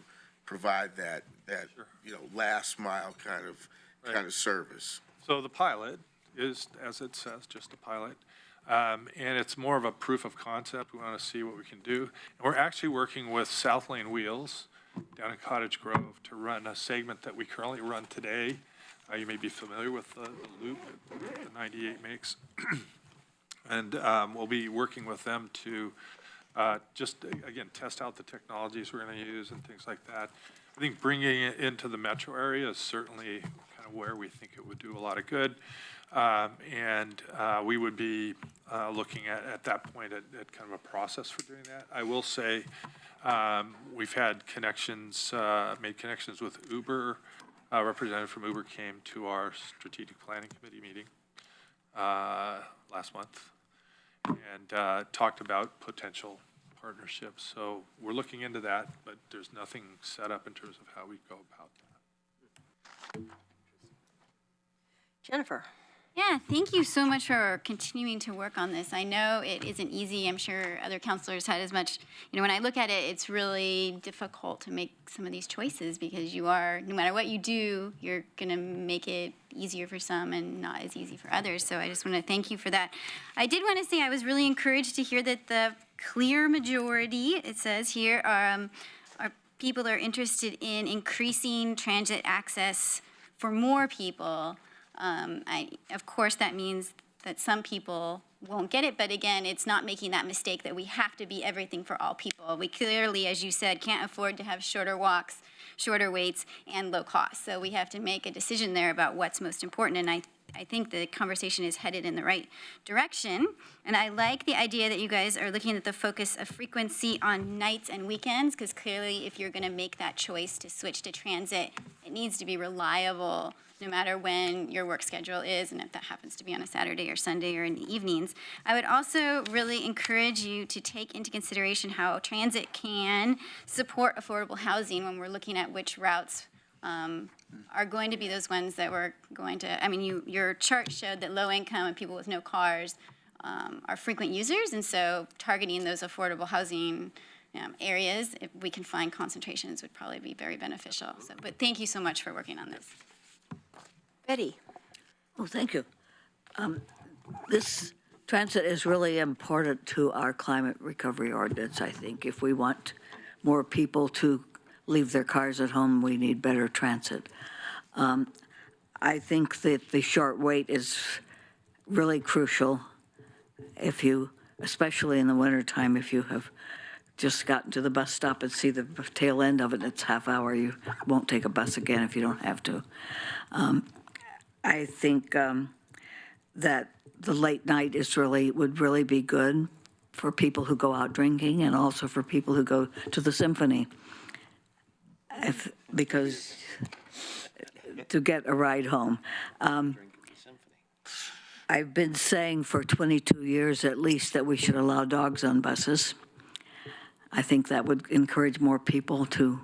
[SPEAKER 13] provide that last mile kind of service?
[SPEAKER 12] So the pilot is, as it says, just a pilot. And it's more of a proof of concept. We want to see what we can do. And we're actually working with South Lane Wheels down in Cottage Grove to run a segment that we currently run today. You may be familiar with the loop that the 98 makes. And we'll be working with them to just, again, test out the technologies we're going to use and things like that. I think bringing it into the metro area is certainly kind of where we think it would do a lot of good. And we would be looking at that point at kind of a process for doing that. I will say we've had connections, made connections with Uber. A representative from Uber came to our strategic planning committee meeting last month and talked about potential partnerships. So we're looking into that, but there's nothing set up in terms of how we go about that.
[SPEAKER 1] Jennifer?
[SPEAKER 8] Yeah, thank you so much for continuing to work on this. I know it isn't easy. I'm sure other counselors had as much, when I look at it, it's really difficult to make some of these choices because you are, no matter what you do, you're going to make it easier for some and not as easy for others. So I just want to thank you for that. I did want to say I was really encouraged to hear that the clear majority, it says here, are people are interested in increasing transit access for more people. Of course, that means that some people won't get it, but again, it's not making that mistake that we have to be everything for all people. We clearly, as you said, can't afford to have shorter walks, shorter waits, and low cost. So we have to make a decision there about what's most important, and I think the conversation is headed in the right direction. And I like the idea that you guys are looking at the focus of frequency on nights and weekends, because clearly if you're gonna make that choice to switch to transit, it needs to be reliable no matter when your work schedule is, and if that happens to be on a Saturday or Sunday or in the evenings. I would also really encourage you to take into consideration how transit can support affordable housing when we're looking at which routes are going to be those ones that we're going to, your chart showed that low income and people with no cars are frequent users, and so targeting those affordable housing areas, if we can find concentrations, would probably be very beneficial. So, but thank you so much for working on this.
[SPEAKER 1] Betty?
[SPEAKER 10] Oh, thank you. This transit is really important to our climate recovery ordinance, I think. If we want more people to leave their cars at home, we need better transit. I think that the short wait is really crucial if you, especially in the wintertime, if you have just gotten to the bus stop and see the tail end of it, it's half hour, you won't take a bus again if you don't have to. I think that the late night would really be good for people who go out drinking and also for people who go to the symphony. Because to get a ride home. I've been saying for 22 years at least that we should allow dogs on buses. I think that would encourage more people to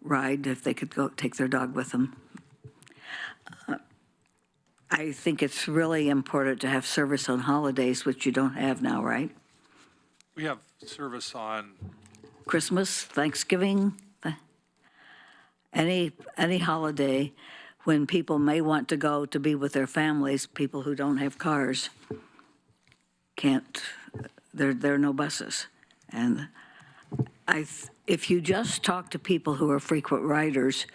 [SPEAKER 10] ride if they could go take their dog with them. I think it's really important to have service on holidays, which you don't have now, right?
[SPEAKER 12] we have service on,
[SPEAKER 10] Christmas, Thanksgiving, any holiday when people may want to go to be with their families, people who don't have cars can't, there are no buses. And if you just talk to people who are frequent riders,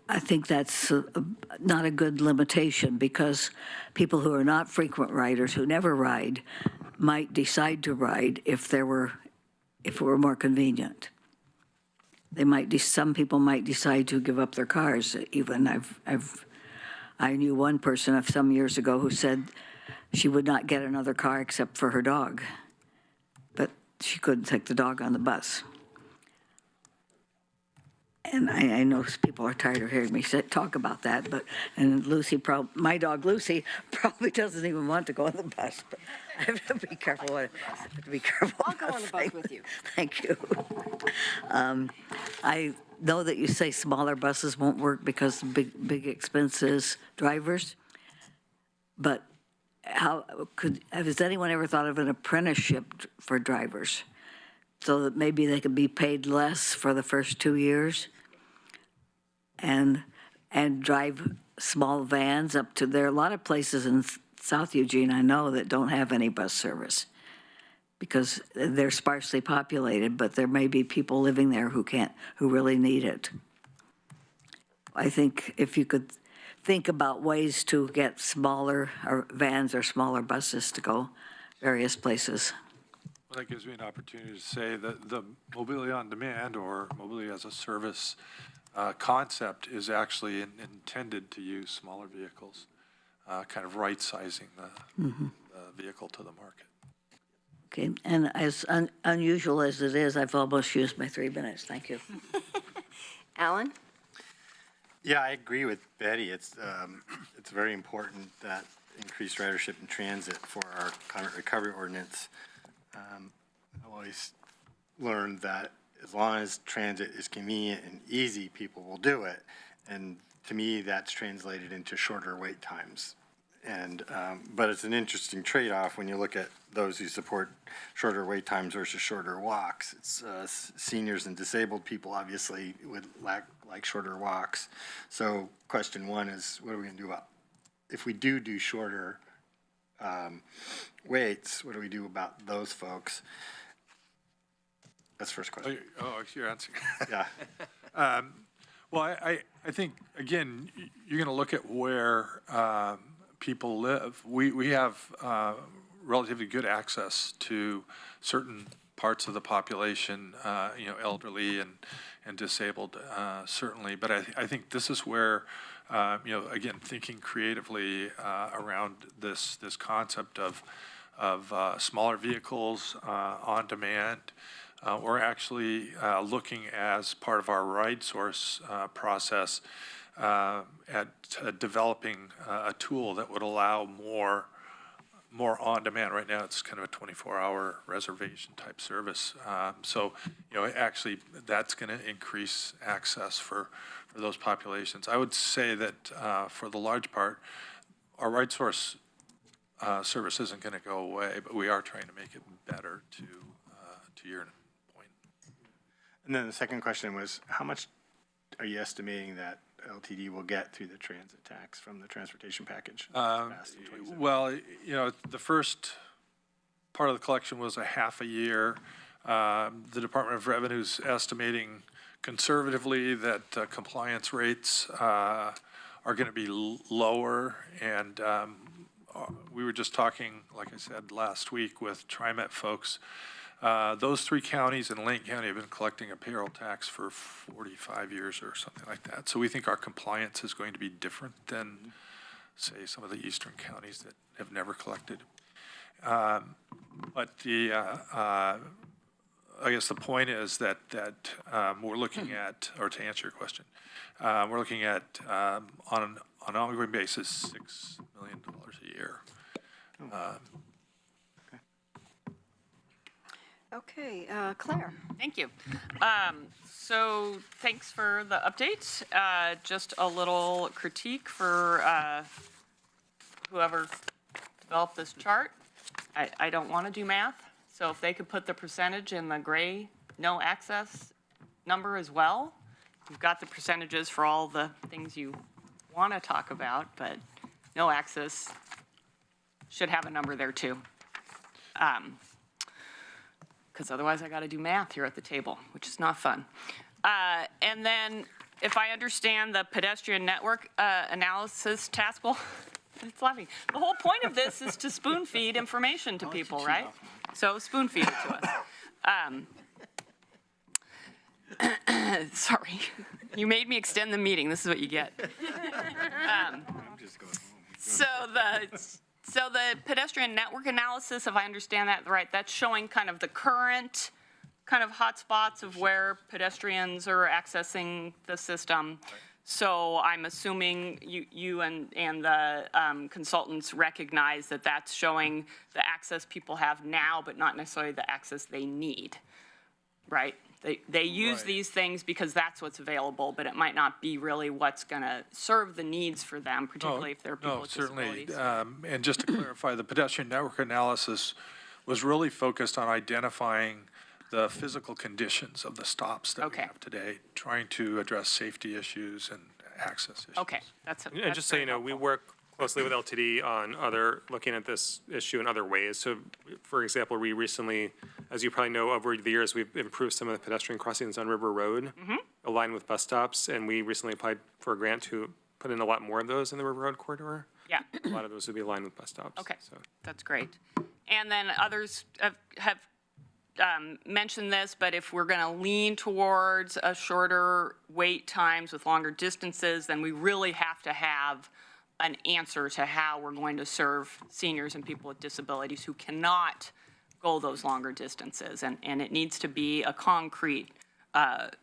[SPEAKER 10] I think that's not a good limitation, because people who are not frequent riders, who never ride, might decide to ride if it were more convenient. Some people might decide to give up their cars even. I knew one person of some years ago who said she would not get another car except for her dog, but she couldn't take the dog on the bus. And I know people are tired of hearing me talk about that, and my dog Lucy probably doesn't even want to go on the bus, but I have to be careful.
[SPEAKER 1] I'll go on the bus with you.
[SPEAKER 10] Thank you. I know that you say smaller buses won't work because big expenses drivers, but has anyone ever thought of an apprenticeship for drivers, so that maybe they could be paid less for the first 2 years and drive small vans up to, there are a lot of places in South Eugene, I know, that don't have any bus service because they're sparsely populated, but there may be people living there who really need it. I think if you could think about ways to get smaller vans or smaller buses to go various places.
[SPEAKER 12] well, that gives me an opportunity to say that the mobility on demand or mobility as a service concept is actually intended to use smaller vehicles, kind of right-sizing the vehicle to the market.
[SPEAKER 10] Okay, and as unusual as it is, I've almost used my 3 minutes. Thank you.
[SPEAKER 1] Alan?
[SPEAKER 11] Yeah, I agree with Betty. It's very important that increased ridership in transit for our climate recovery ordinance. I've always learned that as long as transit is convenient and easy, people will do it. And to me, that's translated into shorter wait times. And, but it's an interesting trade-off when you look at those who support shorter wait times versus shorter walks. It's seniors and disabled people obviously would like shorter walks. So question one is, what are we gonna do about, if we do shorter waits, what do we do about those folks? That's the first question.
[SPEAKER 12] Oh, you're answering.
[SPEAKER 11] Yeah.
[SPEAKER 12] Well, I think, again, you're going to look at where people live. We have relatively good access to certain parts of the population, elderly and disabled, certainly. But I think this is where, again, thinking creatively around this concept of smaller vehicles on demand. We're actually looking as part of our ride source process at developing a tool that would allow more on demand. Right now, it's kind of a 24-hour reservation type service. So, actually, that's going to increase access for those populations. I would say that for the large part, our ride source service isn't going to go away, but we are trying to make it better to your point.
[SPEAKER 11] And then the second question was, how much are you estimating that LTD will get through the transit tax from the transportation package?
[SPEAKER 12] Well, the first part of the collection was a half a year. The Department of Revenue's estimating conservatively that compliance rates are going to be lower. And we were just talking, like I said, last week with TriMet folks. Those 3 counties and Lane County have been collecting a payroll tax for 45 years or something like that. So we think our compliance is going to be different than, say, some of the eastern counties that have never collected. But I guess the point is that we're looking at, or to answer your question, we're looking at on an ongoing basis $6 million a year.
[SPEAKER 1] Okay, Claire.
[SPEAKER 4] Thank you. So thanks for the update. Just a little critique for whoever developed this chart. I don't want to do math, So if they could put the percentage in the gray no access number as well, you've got the percentages for all the things you want to talk about, but no access should have a number there too. Because otherwise I got to do math here at the table, which is not fun. And then if I understand the pedestrian network analysis task, well, it's laughing. The whole point of this is to spoon feed information to people, right? So spoon feed it to us. Sorry, you made me extend the meeting. This is what you get. So the pedestrian network analysis, if I understand that right, that's showing kind of the current kind of hotspots of where pedestrians are accessing the system. So I'm assuming you and the consultants recognize that that's showing the access people have now, but not necessarily the access they need, right? They use these things because that's what's available, but it might not be really what's going to serve the needs for them, particularly if they're people with disabilities.
[SPEAKER 12] Certainly. And just to clarify, the pedestrian network analysis was really focused on identifying the physical conditions of the stops that we have today, trying to address safety issues and access issues.
[SPEAKER 4] Okay, that's
[SPEAKER 14] And just so you know, we work closely with LTD on looking at this issue in other ways. So, for example, we recently, as you probably know, over the years, we've improved some of the pedestrian crossings on River Road, aligned with bus stops, and we recently applied for a grant to put in a lot more of those in the River Road corridor.
[SPEAKER 4] Yeah.
[SPEAKER 14] A lot of those would be aligned with bus stops.
[SPEAKER 4] Okay.
[SPEAKER 14] So.
[SPEAKER 4] That's great. And then others have mentioned this, but if we're going to lean towards a shorter wait times with longer distances, then we really have to have an answer to how we're going to serve seniors and people with disabilities who cannot go those longer distances. And it needs to be a concrete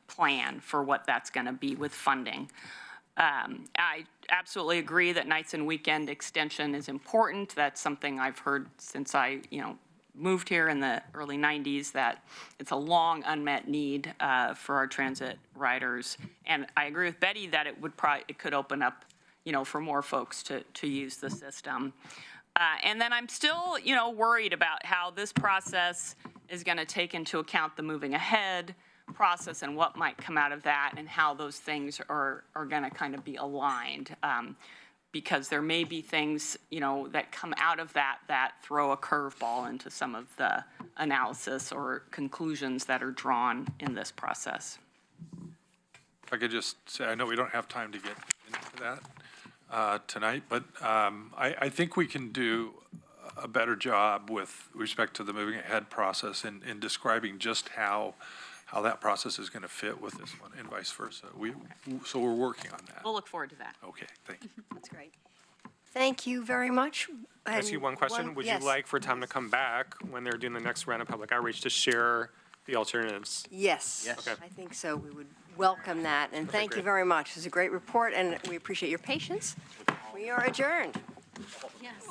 [SPEAKER 4] plan for what that's going to be with funding. I absolutely agree that nights and weekend extension is important. That's something I've heard since I, moved here in the early 90s, that it's a long unmet need for our transit riders. And I agree with Betty that it could open up, for more folks to use the system. And then I'm still, worried about how this process is going to take into account the moving ahead process and what might come out of that, and how those things are going to kind of be aligned. Because there may be things, that come out of that throw a curveball into some of the analysis or conclusions that are drawn in this process.
[SPEAKER 12] If I could just say, I know we don't have time to get into that tonight, but I think we can do a better job with respect to the moving ahead process in describing just how that process is going to fit with this one and vice versa. So we're working on that.
[SPEAKER 4] We'll look forward to that.
[SPEAKER 12] Okay, thank you.
[SPEAKER 1] That's great. Thank you very much.
[SPEAKER 14] Ask you one question. Would you like for Tom to come back when they're doing the next round of public outreach to share the alternatives?
[SPEAKER 1] Yes.
[SPEAKER 14] Okay.
[SPEAKER 1] I think so. We would welcome that. And thank you
[SPEAKER 14] great.
[SPEAKER 1] very much. It's a great report, and we appreciate your patience. We are adjourned.
[SPEAKER 5] Yes.